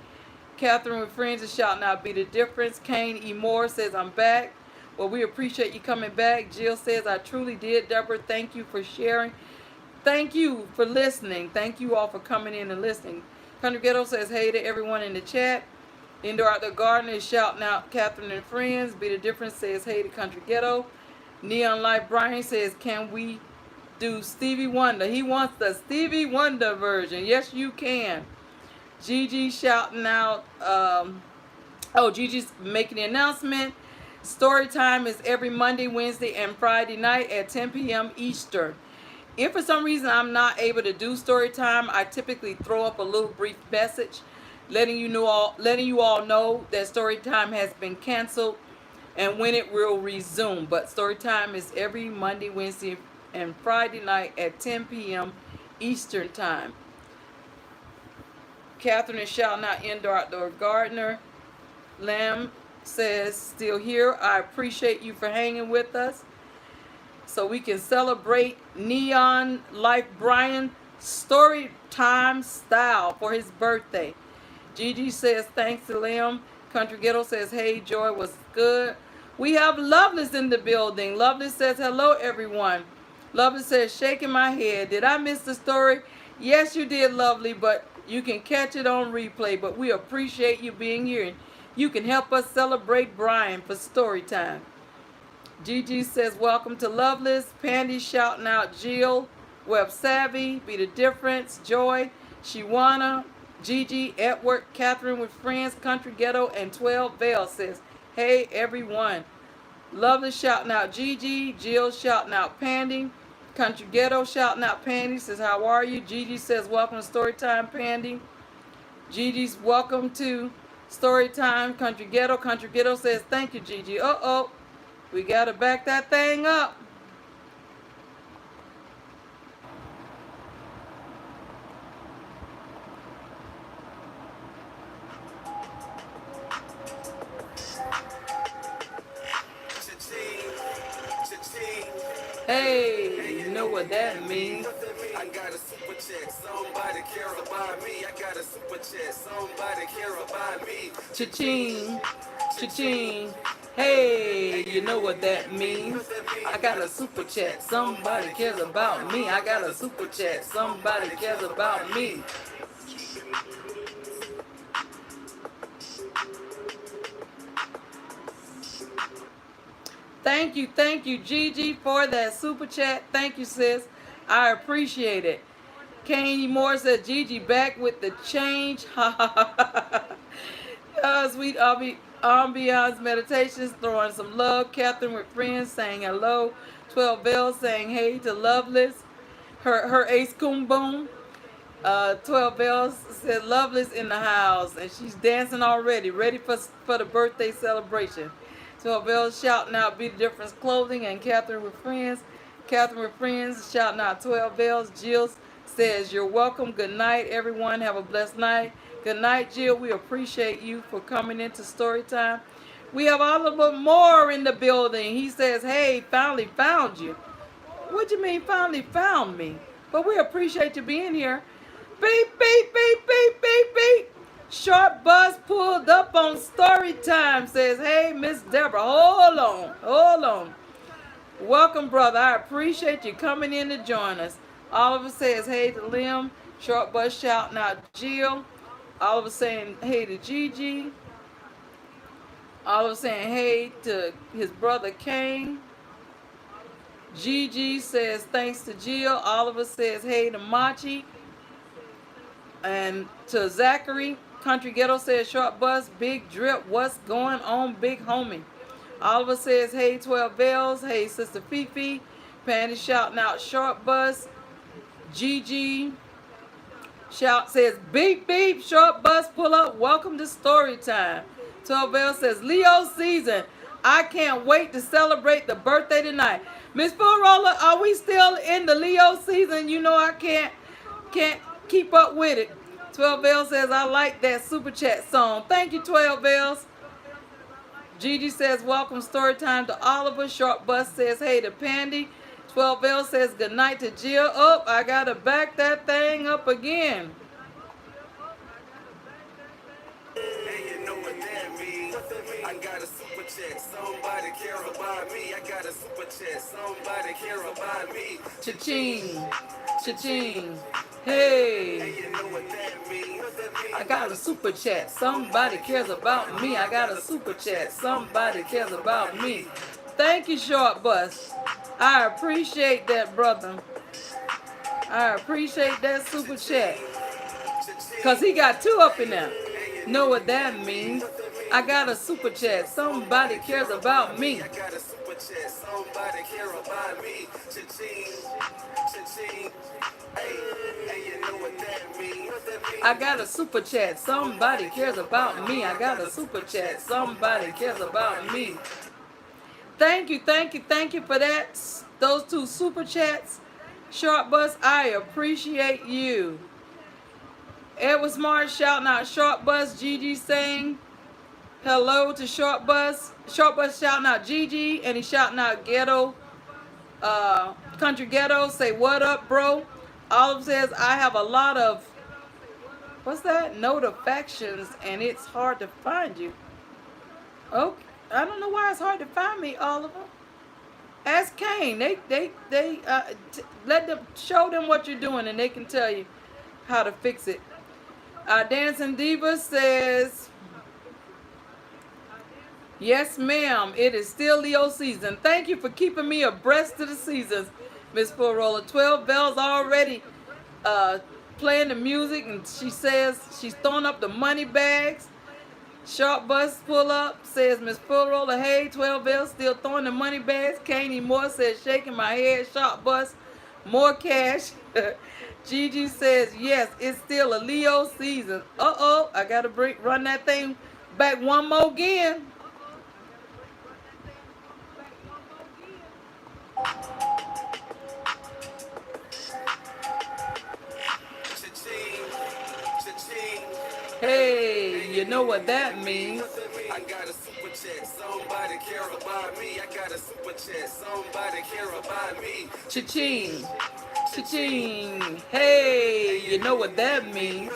Catherine with friends is shouting out, be the difference. Kane E. Moore says, I'm back. Well, we appreciate you coming back. Jill says, I truly did, Deborah. Thank you for sharing. Thank you for listening. Thank you all for coming in and listening. Country Ghetto says, hey to everyone in the chat. Indoor Outdoor Gardener is shouting out Catherine and friends. Be the Difference says, hey to Country Ghetto. Neon Life Brian says, can we do Stevie Wonder? He wants the Stevie Wonder version. Yes, you can. Gigi shouting out. Gigi's making the announcement. Story time is every Monday, Wednesday, and Friday night at 10 p.m. Eastern. If for some reason I'm not able to do story time, I typically throw up a little brief message letting you all know that story time has been canceled and when it will resume. But story time is every Monday, Wednesday, and Friday night at 10 p.m. Eastern time. Catherine is shouting out Indoor Outdoor Gardener. Lamb says, still here. I appreciate you for hanging with us so we can celebrate Neon Life Brian StoryTime style for his birthday. Gigi says thanks to Liam. Country Ghetto says, hey, Joy was good. We have Loveless in the building. Loveless says, hello, everyone. Loveless says, shaking my head. Did I miss the story? Yes, you did, Lovely, but you can catch it on replay. But we appreciate you being here. You can help us celebrate Brian for story time. Gigi says, welcome to Loveless. Pandy shouting out Jill. Web Savvy, Be the Difference. Joy, Shiwana, Gigi, Edward, Catherine with Friends, Country Ghetto, and 12 Veil says, hey everyone. Loveless shouting out Gigi. Jill shouting out Pandy. Country Ghetto shouting out Pandy says, how are you? Gigi says, welcome to Storytime, Pandy. Gigi's welcome to Storytime, Country Ghetto. Country Ghetto says, thank you, Gigi. Uh-oh. We got to back that thing up. Hey, you know what that means. I got a super chat, somebody care about me. I got a super chat, somebody care about me. Cha-ching, cha-ching. Hey, you know what that means. I got a super chat, somebody cares about me. I got a super chat, somebody cares about me. Thank you, Gigi, for that super chat. Thank you, sis. I appreciate it. Kane Moore said, Gigi back with the change. Sweet ambiance meditations, throwing some love. Catherine with Friends saying hello. 12 Bells saying hey to Loveless. Her ace coon boom. 12 Bells said Loveless in the house, and she's dancing already, ready for the birthday celebration. 12 Bells shouting out Be the Difference Clothing, and Catherine with Friends. Catherine with Friends shouting out 12 Bells. Jill says, you're welcome. Good night, everyone. Have a blessed night. Good night, Jill. We appreciate you for coming into Storytime. We have Oliver Moore in the building. He says, hey, finally found you. What do you mean finally found me? But we appreciate you being here. Beep, beep, beep, beep, beep, beep. Short Bus pulled up on Storytime, says, hey, Miss Deborah, hold on. Welcome, brother. I appreciate you coming in to join us. Oliver says, hey to Lim. Short Bus shouting out Jill. Oliver saying, hey to Gigi. Oliver saying, hey to his brother Kane. Gigi says, thanks to Jill. Oliver says, hey to Machi. And to Zachary. Country Ghetto says, short bus, big drip, what's going on, big homie? Oliver says, hey, 12 Bells, hey, Sister Fifi. Pandy shouting out short bus. Gigi says, beep, beep, short bus, pull up, welcome to story time. 12 Bells says, Leo season, I can't wait to celebrate the birthday tonight. Miss Full Roller, are we still in the Leo season? You know I can't keep up with it. 12 Bells says, I like that super chat song. Thank you, 12 Bells. Gigi says, welcome story time to Oliver. Short Bus says, hey to Pandy. 12 Bells says, good night to Jill. Oh, I got to back that thing up again. Hey, you know what that means. I got a super chat. Somebody care about me. I got a super chat. Somebody care about me. Cha-ching. Cha-ching. Hey, you know what that means. I got a super chat. Somebody cares about me. I got a super chat. Somebody cares about me. Thank you, Short Bus. I appreciate that, brother. I appreciate that super chat. Because he got two up in there. Know what that means? I got a super chat. Somebody cares about me. I got a super chat. Somebody cares about me. Cha-ching. Cha-ching. I got a super chat. Somebody cares about me. I got a super chat. Somebody cares about me. Thank you for that. Those two super chats. Short Bus, I appreciate you. Edward Smart shouting out Short Bus. Gigi saying hello to Short Bus. Short Bus shouting out Gigi, and he's shouting out Ghetto. Country Ghetto, say what up, bro. Olive says, I have a lot of, what's that? Notifications, and it's hard to find you. Okay. I don't know why it's hard to find me, Oliver. Ask Kane. Let them show them what you're doing, and they can tell you how to fix it. Dancing Diva says, yes, ma'am. It is still Leo season. Thank you for keeping me abreast of the seasons, Miss Full Roller. 12 bells already playing the music, and she says she's throwing up the money bags. Sharp Bus pull up, says Miss Full Roller. Hey, 12 bells still throwing the money bags. Kanye Moore says shaking my head. Sharp Bus, more cash. Gigi says yes, it's still a Leo season. Uh-oh, I gotta run that thing back one more again. Hey, you know what that means. I got a super chat, somebody care about me. I got a super chat, somebody care about me. Cha-ching, cha-ching. Hey, you know what that means.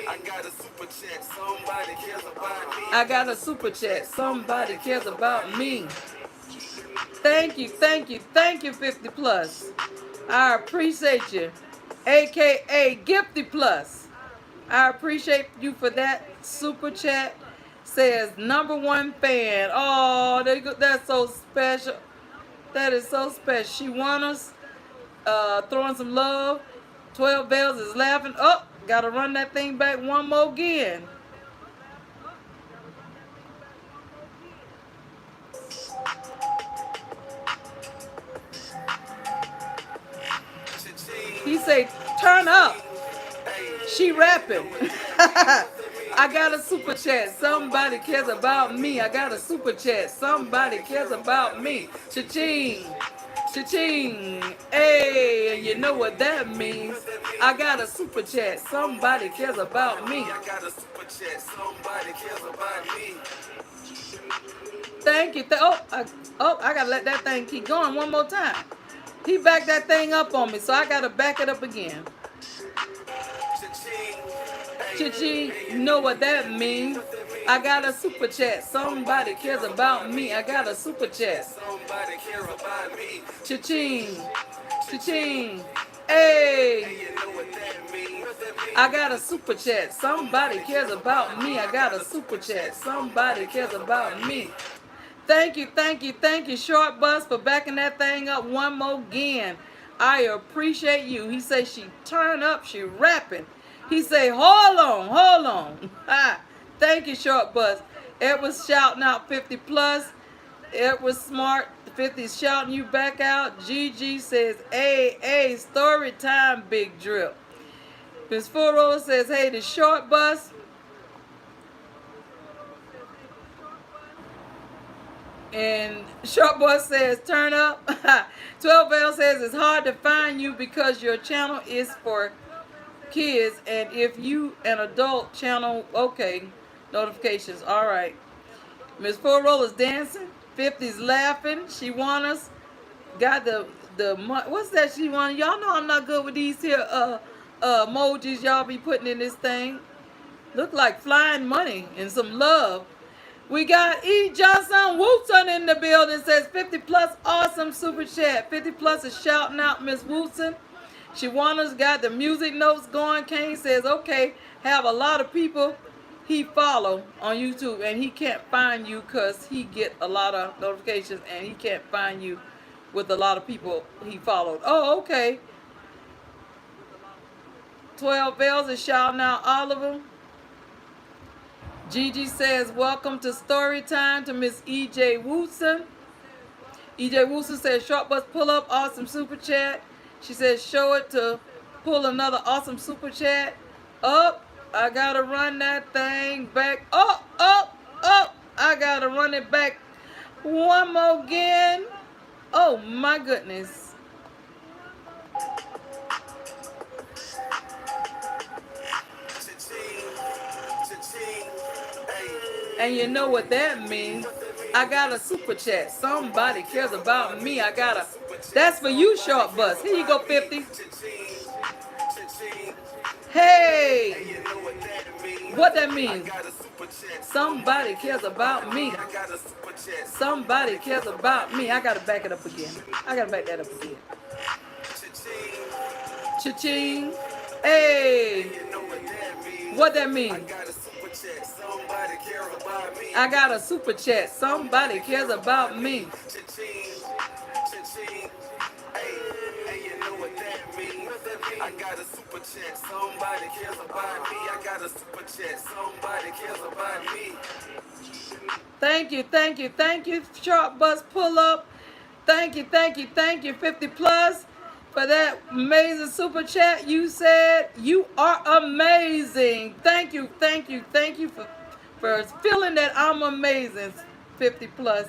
I got a super chat, somebody cares about me. I got a super chat, somebody cares about me. Thank you, thank you, thank you, 50 plus. I appreciate you. AKA Gifty Plus. I appreciate you for that super chat. Says #1 fan. Oh, that's so special. That is so special. She wants us throwing some love. 12 bells is laughing. Oh, gotta run that thing back one more again. He say, turn up. She rapping. I got a super chat. Somebody cares about me. I got a super chat. Somebody cares about me. Cha-ching. Cha-ching. Hey, you know what that means. I got a super chat. Somebody cares about me. I got a super chat. Somebody cares about me. Thank you. I gotta let that thing keep going one more time. He backed that thing up on me, so I gotta back it up again. Gigi, you know what that means. I got a super chat. Somebody cares about me. I got a super chat. Somebody cares about me. Cha-ching. Cha-ching. Hey. I got a super chat. Somebody cares about me. I got a super chat. Somebody cares about me. Thank you, thank you, thank you, Short Bus, for backing that thing up one more again. I appreciate you. He says she turn up, she rapping. He say, hold on, hold on. Thank you, Short Bus. It was shouting out 50 plus. It was smart. 50 is shouting you back out. Gigi says, hey, story time, big drip. Miss Furo says, hey, the Short Bus. And Short Bus says, turn up. 12 Bell says, it's hard to find you because your channel is for kids, and if you an adult channel, okay, notifications, all right. Miss Four Rollers dancing, 50's laughing. She want us. Got the what's that she want? Y'all know I'm not good with these here emojis y'all be putting in this thing. Look like flying money and some love. We got E. Johnson Wootson in the building. Says 50 plus awesome super chat. 50 plus is shouting out Miss Wootson. Shawana's got the music notes going. Kane says, okay, have a lot of people he follow on YouTube, and he can't find you because he get a lot of notifications, and he can't find you with a lot of people he followed. Oh, okay. 12 bells is shouting out all of them. Gigi says, welcome to story time to Miss E.J. Wootson. E.J. Wootson says, short bus pull up, awesome super chat. She says, show it to pull another awesome super chat. Up, I gotta run that thing back. Up. I gotta run it back one more again. Oh my goodness. And you know what that means. I got a super chat. Somebody cares about me. That's for you, Short Bus. Here you go, 50. Hey, what that means? Somebody cares about me. Somebody cares about me. I gotta back it up again. I gotta back that up again. Cha-ching. Hey, what that means? I got a super chat. Somebody cares about me. I got a super chat. Somebody cares about me. I got a super chat. Somebody cares about me. Thank you, thank you, thank you, Sharp Bus Pull Up. Thank you, thank you, thank you, 50 plus for that amazing super chat. You said you are amazing. Thank you, thank you, thank you for feeling that I'm amazing, 50 plus.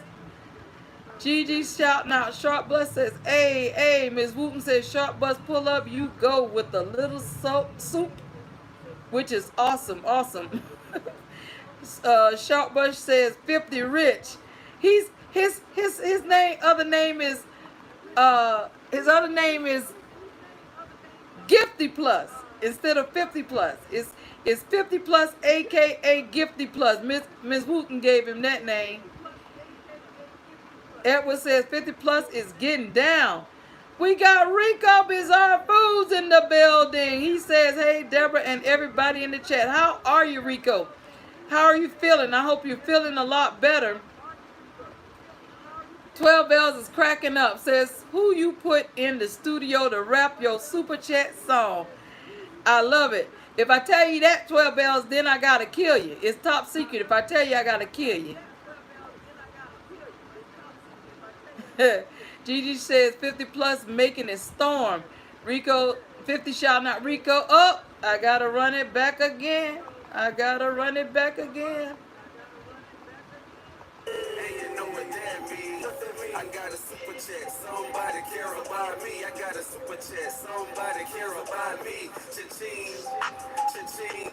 Gigi shouting out. Sharp Bus says, hey, hey. Miss Wooten says, Sharp Bus Pull Up. You go with a little soup, which is awesome, awesome. Sharp Bus says 50 rich. His name other name is his other name is Gifty Plus instead of 50 plus. It's 50 plus, aka Gifty Plus. Miss Wooten gave him that name. Edward says 50 plus is getting down. We got Rico Bizarre Foods in the building. He says, hey, Deborah and everybody in the chat. How are you, Rico? How are you feeling? I hope you're feeling a lot better. 12 Bells is cracking up. Says, who you put in the studio to rap your super chat song? I love it. If I tell you that, 12 Bells, then I got to kill you. It's top secret. If I tell you, I got to kill you. Gigi says 50 plus making it storm. Rico, 50 shouting out Rico. Oh, I gotta run it back again. I gotta run it back again. I got a super chat. Somebody care about me. I got a super chat. Somebody care about me. Cha-ching, cha-ching.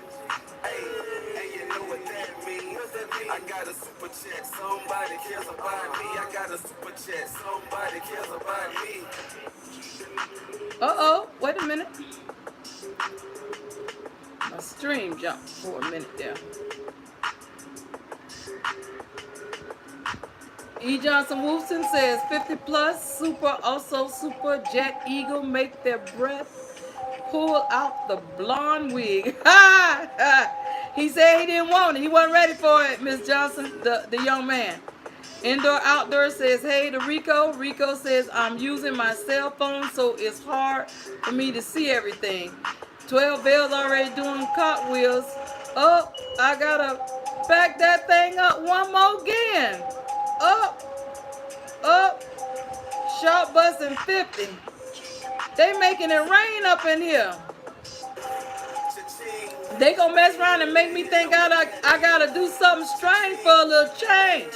Hey, you know what that means. I got a super chat. Somebody cares about me. I got a super chat. Somebody cares about me. Uh-oh, wait a minute. My stream jumped for a minute there. E. Johnson Wolfson says 50 plus, super, also super, Jet Eagle, make their breath, pull out the blonde wig. He said he didn't want it. He wasn't ready for it, Miss Johnson, the young man. Indoor Outdoor says, hey to Rico. Rico says, I'm using my cell phone, so it's hard for me to see everything. 12 Bells already doing cartwheels. Oh, I gotta back that thing up one more again. Up, up, Sharp Bus and 50. They making it rain up in here. They gonna mess around and make me think I gotta do something strange for a little change.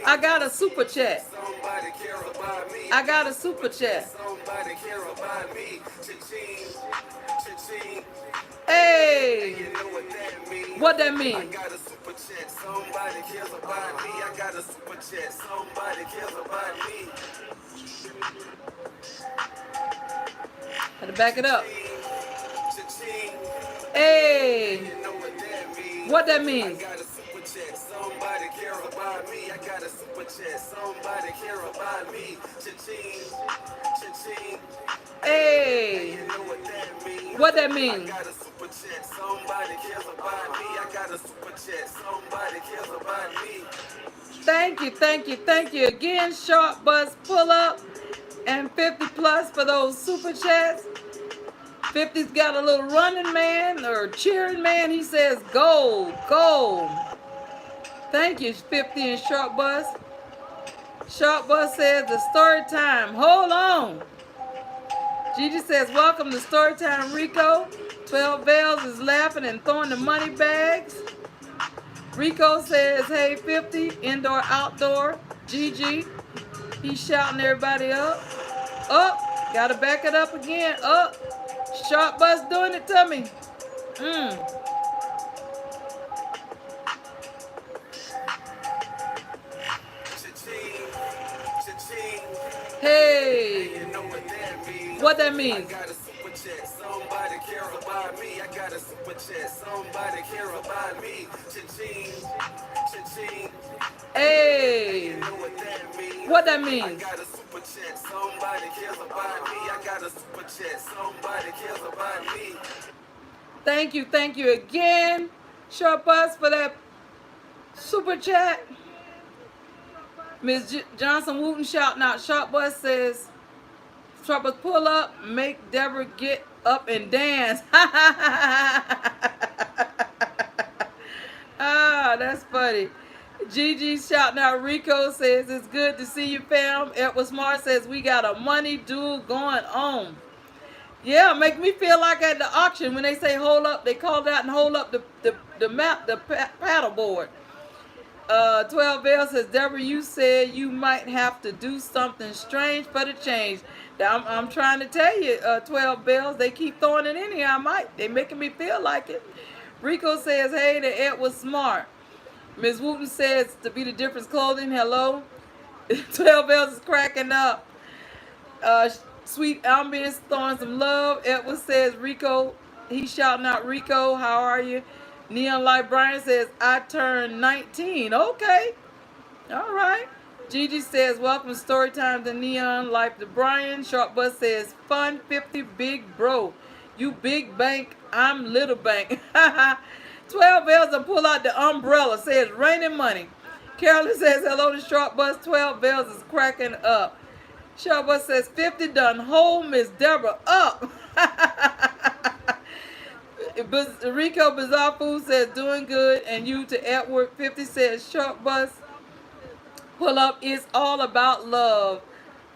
I got a super chat. I got a super chat. Hey, what that mean? I got a super chat. Somebody cares about me. I got a super chat. Somebody cares about me. Had to back it up. Hey, what that means? I got a super chat. Somebody care about me. I got a super chat. Somebody care about me. Cha-ching, cha-ching. Hey, what that means? I got a super chat. Somebody cares about me. I got a super chat. Somebody cares about me. Thank you, thank you, thank you again, Sharp Bus Pull Up and 50 plus for those super chats. 50's got a little running man or cheering man. He says, gold, gold. Thank you, 50 and Sharp Bus. Sharp Bus says, the story time. Hold on. Gigi says, welcome to Storytime, Rico. 12 Bells is laughing and throwing the money bags. Rico says, hey, 50, indoor, outdoor. Gigi, he's shouting everybody up. Up, gotta back it up again. Up, Sharp Bus doing it to me. Hey, what that means? Hey, what that means? Thank you again, Short Bus, for that super chat. Ms. Johnson Wooten shouting out. Short Bus says, Short Bus pull up, make Deborah get up and dance. Ah, that's funny. Gigi shouting out. Rico says, it's good to see you, fam. Edward Smart says, we got a money duel going on. Yeah, make me feel like at the auction when they say hold up, they call out and hold up the map, the paddle board. 12 Bell says, Deborah, you said you might have to do something strange for the change. I'm trying to tell you, 12 Bells, they keep throwing it in here. I might. They making me feel like it. Rico says, hey, the Ed was smart. Ms. Wooten says, to be the difference clothing, hello. 12 Bells is cracking up. Sweet Ambience throwing some love. Edward says, Rico, he's shouting out, Rico, how are you? Neon Light Brian says, I turned 19. Okay. All right. Gigi says, welcome story time to Neon Life to Brian. Short Bus says, fun 50 big bro. You big bank, I'm little bank. 12 Bells and pull out the umbrella. Says, raining money. Carolyn says, hello to Short Bus. 12 Bells is cracking up. Short Bus says, 50 done. Hold Miss Deborah up. Rico Bizarre Food says, doing good. And you to Edward. 50 says, Short Bus pull up. It's all about love.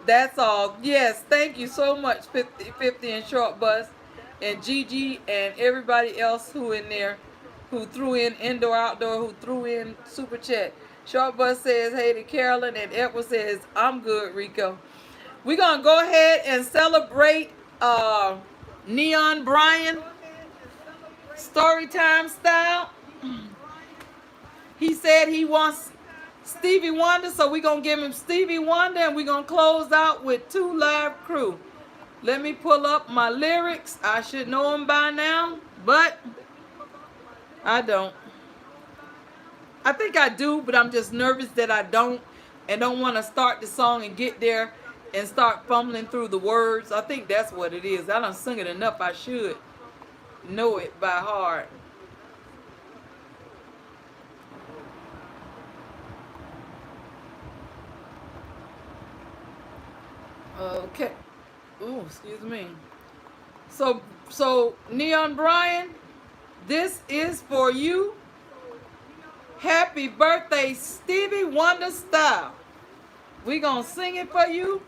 That's all. Yes, thank you so much, 50 and Short Bus. And Gigi and everybody else who in there, who threw in indoor, outdoor, who threw in super chat. Short Bus says, hey to Carolyn. And Edward says, I'm good, Rico. We're going to go ahead and celebrate Neon Brian Storytime style. He said he wants Stevie Wonder, so we're going to give him Stevie Wonder, and we're going to close out with 2 Live Crew. Let me pull up my lyrics. I should know them by now, but I don't. I think I do, but I'm just nervous that I don't, and don't want to start the song and get there and start fumbling through the words. I think that's what it is. I done sung it enough. I should know it by heart. Okay. Ooh, excuse me. So Neon Brian, this is for you. Happy birthday, Stevie Wonder style. We gonna sing it for you,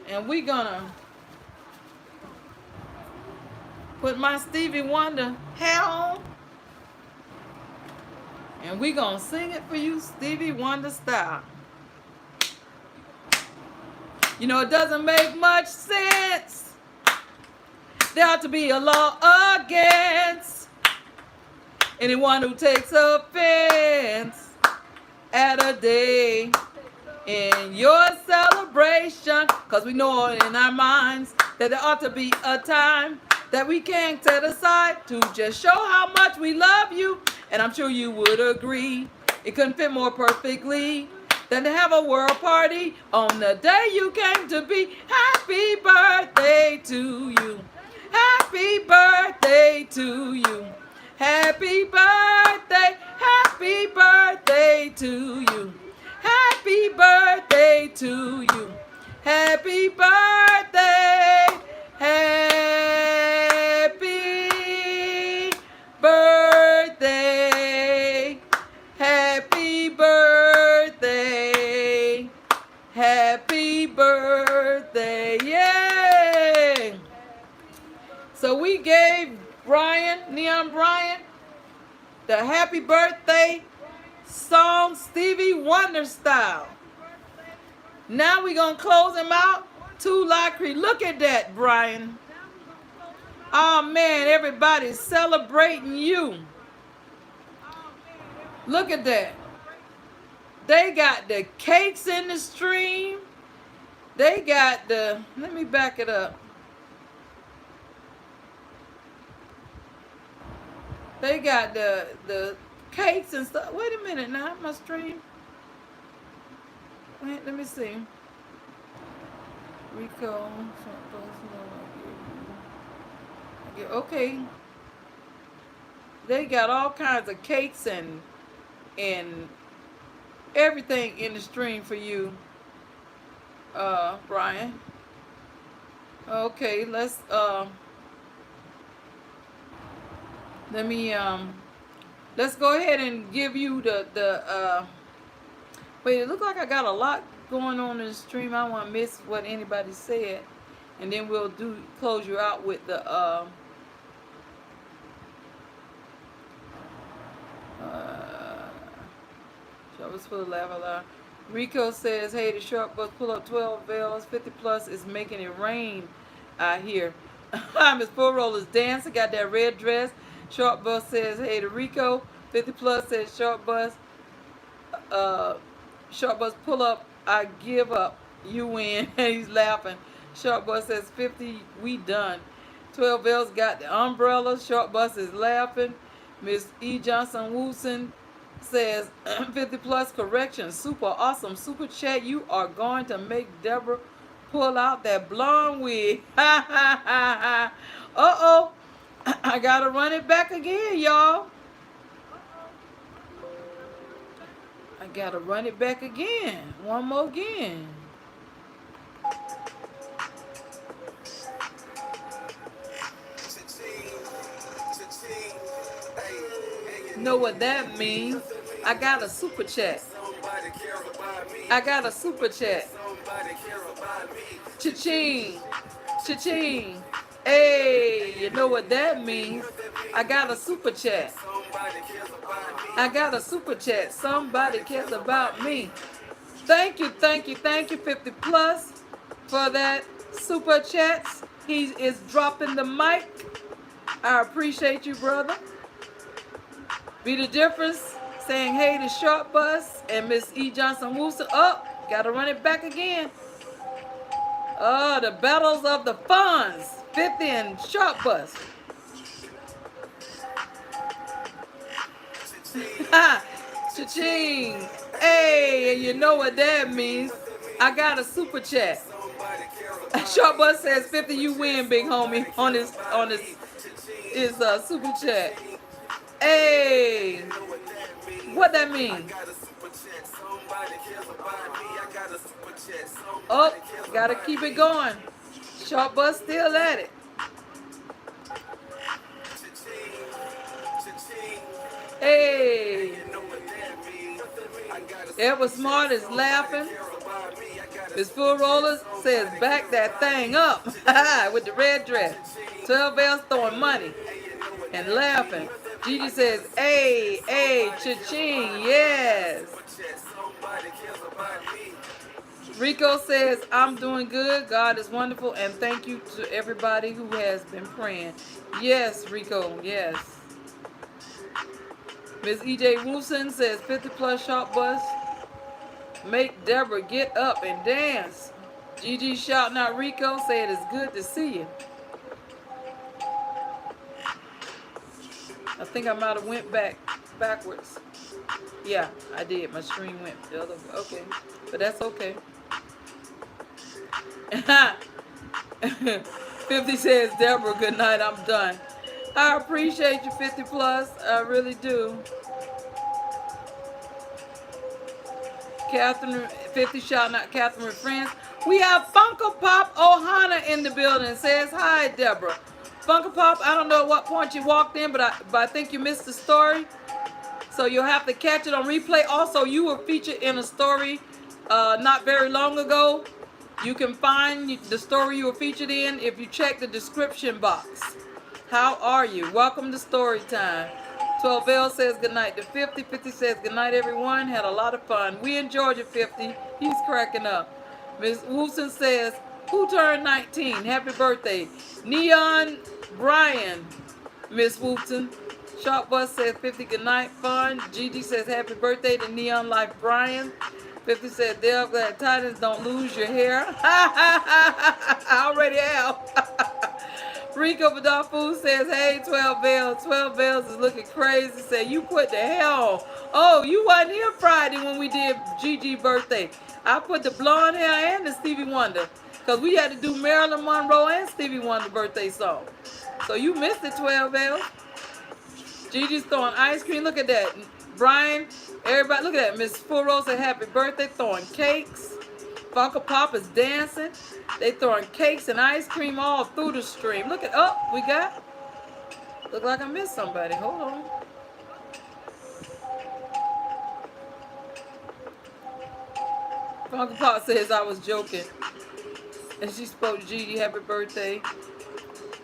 and we gonna put my Stevie Wonder hat on, and we gonna sing it for you, Stevie Wonder style. You know, it doesn't make much sense. There ought to be a law against anyone who takes offense at a day in your celebration. Because we know in our minds that there ought to be a time that we can set aside to just show how much we love you. And I'm sure you would agree it couldn't fit more perfectly than to have a world party on the day you came to be. Happy birthday to you. Happy birthday to you. Happy birthday, happy birthday to you. Happy birthday to you. Happy birthday, happy birthday, happy birthday, happy birthday, yay! So we gave Neon Brian, the happy birthday song Stevie Wonder style. Now we're going to close him out. 2 Lacry. Look at that, Brian. Oh, man, everybody's celebrating you. Look at that. They got the cakes in the stream. They got the, let me back it up. They got the cakes and stuff. Wait a minute now, my stream. Wait, let me see. Rico. Okay. They got all kinds of cakes and everything in the stream for you, Brian. Okay, let's let me let's go ahead and give you the wait, it looks like I got a lot going on in the stream. I don't want to miss what anybody said, and then we'll close you out with the Let's put a level out. Rico says, hey, the short bus pull up 12 bells. 50 plus is making it rain out here. Miss Full Roller's dancing, got that red dress. Short bus says, hey, to Rico. 50 plus says, short bus pull up, I give up. You win. He's laughing. Short bus says, 50, we done. 12 bells got the umbrella. Short bus is laughing. Miss E. Johnson Wooson says 50 plus correction, super awesome super chat. You are going to make Deborah pull out that blonde wig. Uh-oh. I gotta run it back again, y'all. I gotta run it back again. One more again. Know what that means? I got a super chat. I got a super chat. Cha-ching. Cha-ching. Hey, you know what that means? I got a super chat. I got a super chat. Somebody cares about me. Thank you, 50 plus for that super chats. He is dropping the mic. I appreciate you, brother. Be the difference. Saying hey to Short Bus and Miss E. Johnson Wooster. Up. Gotta run it back again. Oh, the battles of the funds. 50 and Short Bus. Cha-ching. Hey, and you know what that means. I got a super chat. Short Bus says 50 you win, big homie, on his super chat. Hey. What that mean? Oh, gotta keep it going. Short Bus still at it. Hey. Edward Smart is laughing. Miss Full Rollers says back that thing up with the red dress. 12 bells throwing money and laughing. Gigi says, hey, hey, cha-ching, yes. Rico says, I'm doing good. God is wonderful. And thank you to everybody who has been praying. Yes, Rico, yes. Miss E.J. Wilson says, 50 plus Short Bus. Make Deborah get up and dance. Gigi shouting out Rico, saying it's good to see you. I think I might have went backwards. Yeah, I did. My stream went the other way. Okay, but that's okay. 50 says, Deborah, good night. I'm done. I appreciate you, 50 plus. I really do. Catherine, 50 shouting out Catherine with friends. We have Funko Pop Ohana in the building. Says, hi, Deborah. Funko Pop, I don't know at what point you walked in, but I think you missed the story. So you'll have to catch it on replay. Also, you were featured in a story not very long ago. You can find the story you were featured in if you check the description box. How are you? Welcome to Storytime. 12 Bell says goodnight to 50. 50 says goodnight, everyone. Had a lot of fun. We enjoyed you, 50. He's cracking up. Miss Wilson says, who turned 19? Happy birthday. Neon Brian, Miss Wilson. Short Bus says 50 goodnight, fun. Gigi says happy birthday to Neon Life Brian. 50 said, Dale, glad Tidings don't lose your hair. I already have. Rico Badafu says, hey, 12 bells. 12 bells is looking crazy. Say, you put the hell. Oh, you wasn't here Friday when we did Gigi birthday. I put the blonde hair and the Stevie Wonder. Because we had to do Marilyn Monroe and Stevie Wonder birthday song. So you missed it, 12 bells. Gigi's throwing ice cream. Look at that. Brian, everybody, look at that. Miss Furrow said, happy birthday, throwing cakes. Funko Pop is dancing. They throwing cakes and ice cream all through the stream. Look at, oh, we got, look like I missed somebody. Hold on. Funko Pop says I was joking. And she spoke to Gigi, happy birthday.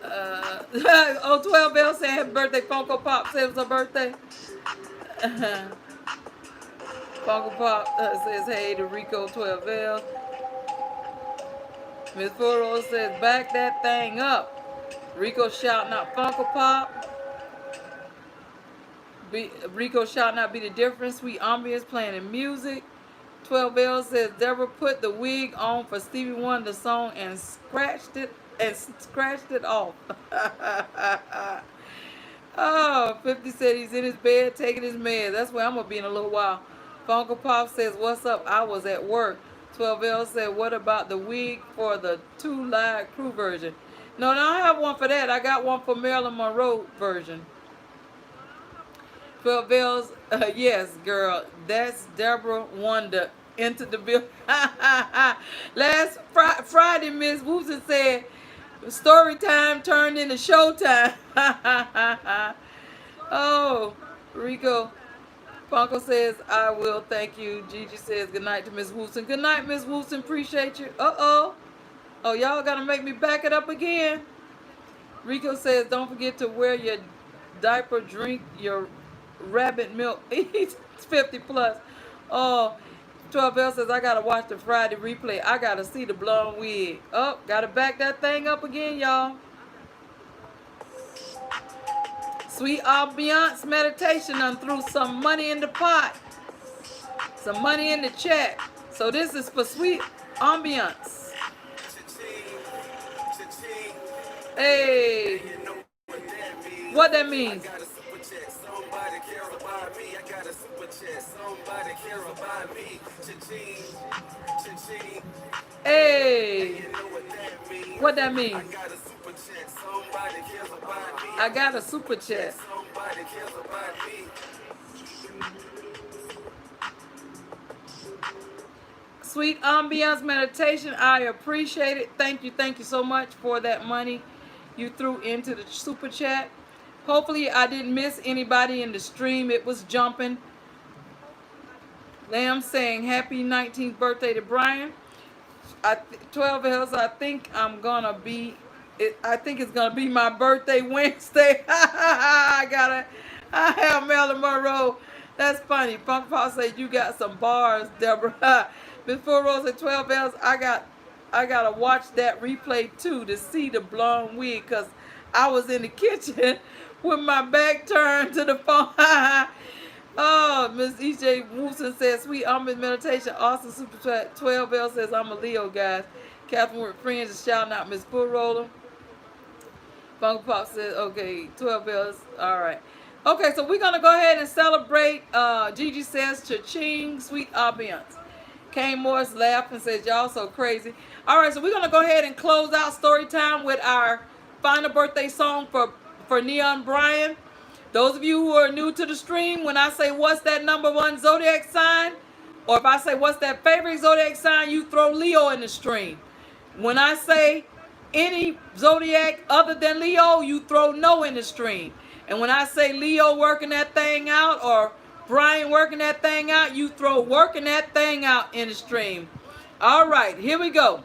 Oh, 12 Bell saying happy birthday. Funko Pop said it was her birthday. Funko Pop says hey to Rico 12 Bell. Miss Furrow says back that thing up. Rico shouting out Funko Pop. Rico shouting out be the difference. Sweet ambience playing in music. 12 Bell says Deborah put the wig on for Stevie Wonder song and scratched it off. Oh, 50 said he's in his bed taking his meds. That's where I'm gonna be in a little while. Funko Pop says, what's up? I was at work. 12 L said, what about the wig for the 2 live crew version? No, I don't have one for that. I got one for Marilyn Monroe version. 12 bells, yes, girl. That's Deborah Wonder into the bill. Last Friday, Miss Woosen said, story time turned into showtime. Oh, Rico. Funko says, I will, thank you. Gigi says, good night to Miss Woosen. Good night, Miss Woosen. Appreciate you. Uh-oh. Oh, y'all got to make me back it up again. Rico says, don't forget to wear your diaper, drink your rabbit milk. It's 50 plus. Oh, 12 L says, I got to watch the Friday replay. I got to see the blonde wig. Oh, got to back that thing up again, y'all. Sweet ambiance meditation done threw some money in the pot. Some money in the chat. So this is for sweet ambiance. Hey. What that means? Hey. What that means? I got a super chat. Sweet ambiance meditation. I appreciate it. Thank you so much for that money you threw into the super chat. Hopefully I didn't miss anybody in the stream. It was jumping. Lamb saying happy 19th birthday to Brian. 12 Hills, I think I'm gonna be I think it's gonna be my birthday Wednesday. I have Marilyn Monroe. That's funny. Funk Paul said you got some bars, Deborah. Before Rose at 12 bells, I gotta watch that replay too to see the blonde wig, because I was in the kitchen with my back turned to the phone. Oh, Miss E.J. Woosen says, sweet almond meditation, awesome super chat. 12 bells says, I'm a Leo, guys. Catherine with friends is shouting out Miss Foot Roller. Funko Pop says, okay, 12 bells. All right. Okay, so we're going to go ahead and celebrate. Gigi says, cha-ching, sweet ambiance. Kane Morris laughed and says, y'all so crazy. All right, so we're going to go ahead and close out story time with our final birthday song for Neon Brian. Those of you who are new to the stream, when I say what's that #1 zodiac sign, or if I say what's that favorite zodiac sign, you throw Leo in the stream. When I say any zodiac other than Leo, you throw no in the stream. And when I say Leo working that thing out or Brian working that thing out, you throw working that thing out in the stream. All right, here we go.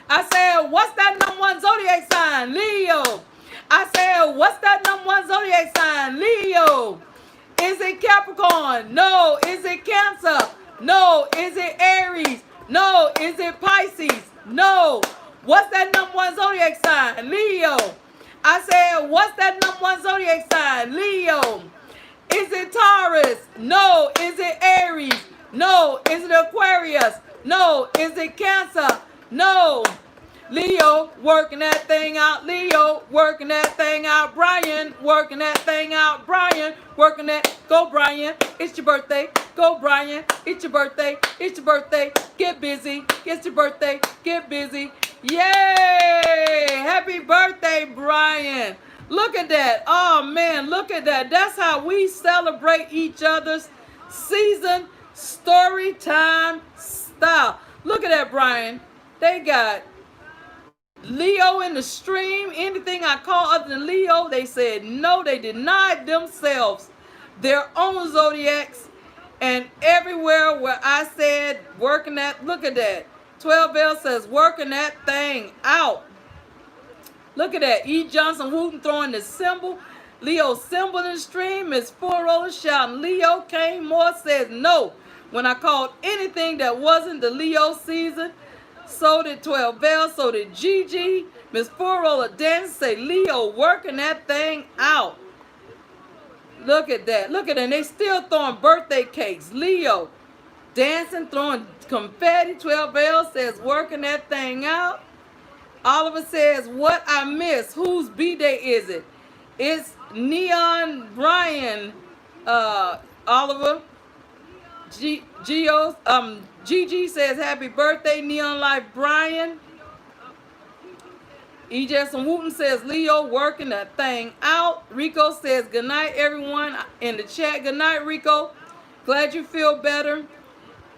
I said, what's that #1 zodiac sign? Leo. I said, what's that #1 zodiac sign? Leo. Is it Capricorn? No. Is it Cancer? No. Is it Aries? No. Is it Pisces? No. What's that #1 zodiac sign? Leo. I said, what's that #1 zodiac sign? Leo. Is it Taurus? No. Is it Aries? No. Is it Aquarius? No. Is it Cancer? No. Leo working that thing out. Leo working that thing out. Brian working that thing out. Brian working that. Go Brian. It's your birthday. Go Brian. It's your birthday. It's your birthday. Get busy. It's your birthday. Get busy. Yay! Happy birthday, Brian. Look at that. Oh man, look at that. That's how we celebrate each other's season story time style. Look at that, Brian. They got Leo in the stream. Anything I call other than Leo, they said no. They denied themselves their own zodiacs. And everywhere where I said working that, look at that. 12L says working that thing out. Look at that. E. Johnson Wooten throwing the symbol. Leo symbol in the stream. Miss Four Roller shouting Leo. Kane Moore says no. When I called anything that wasn't the Leo season, so did 12L, so did Gigi. Miss Four Roller Dance say Leo working that thing out. Look at that. Look at that. And they still throwing birthday cakes. Leo dancing, throwing confetti. 12L says working that thing out. Oliver says, what I miss? Whose B-Day is it? It's Neon Brian, Oliver. Gigi says, happy birthday, Neon Life Brian. E. Jackson Wooten says, Leo working that thing out. Rico says, good night, everyone in the chat. Good night, Rico. Glad you feel better.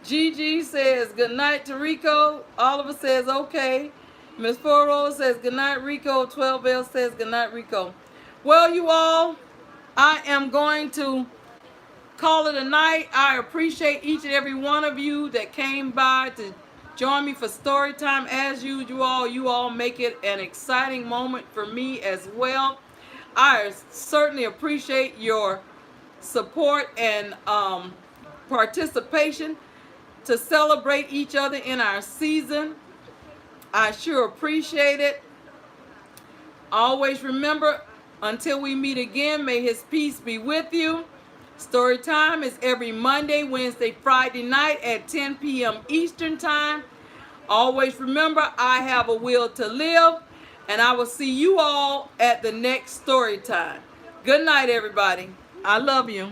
Gigi says, good night to Rico. Oliver says, okay. Miss Four says, good night, Rico. 12L says, good night, Rico. Well, you all, I am going to call it a night. I appreciate each and every one of you that came by to join me for story time. As usual, you all make it an exciting moment for me as well. I certainly appreciate your support and participation to celebrate each other in our season. I sure appreciate it. Always remember, until we meet again, may his peace be with you. Story time is every Monday, Wednesday, Friday night at 10 p.m. Eastern time. Always remember, I have a will to live, and I will see you all at the next story time. Good night, everybody. I love you.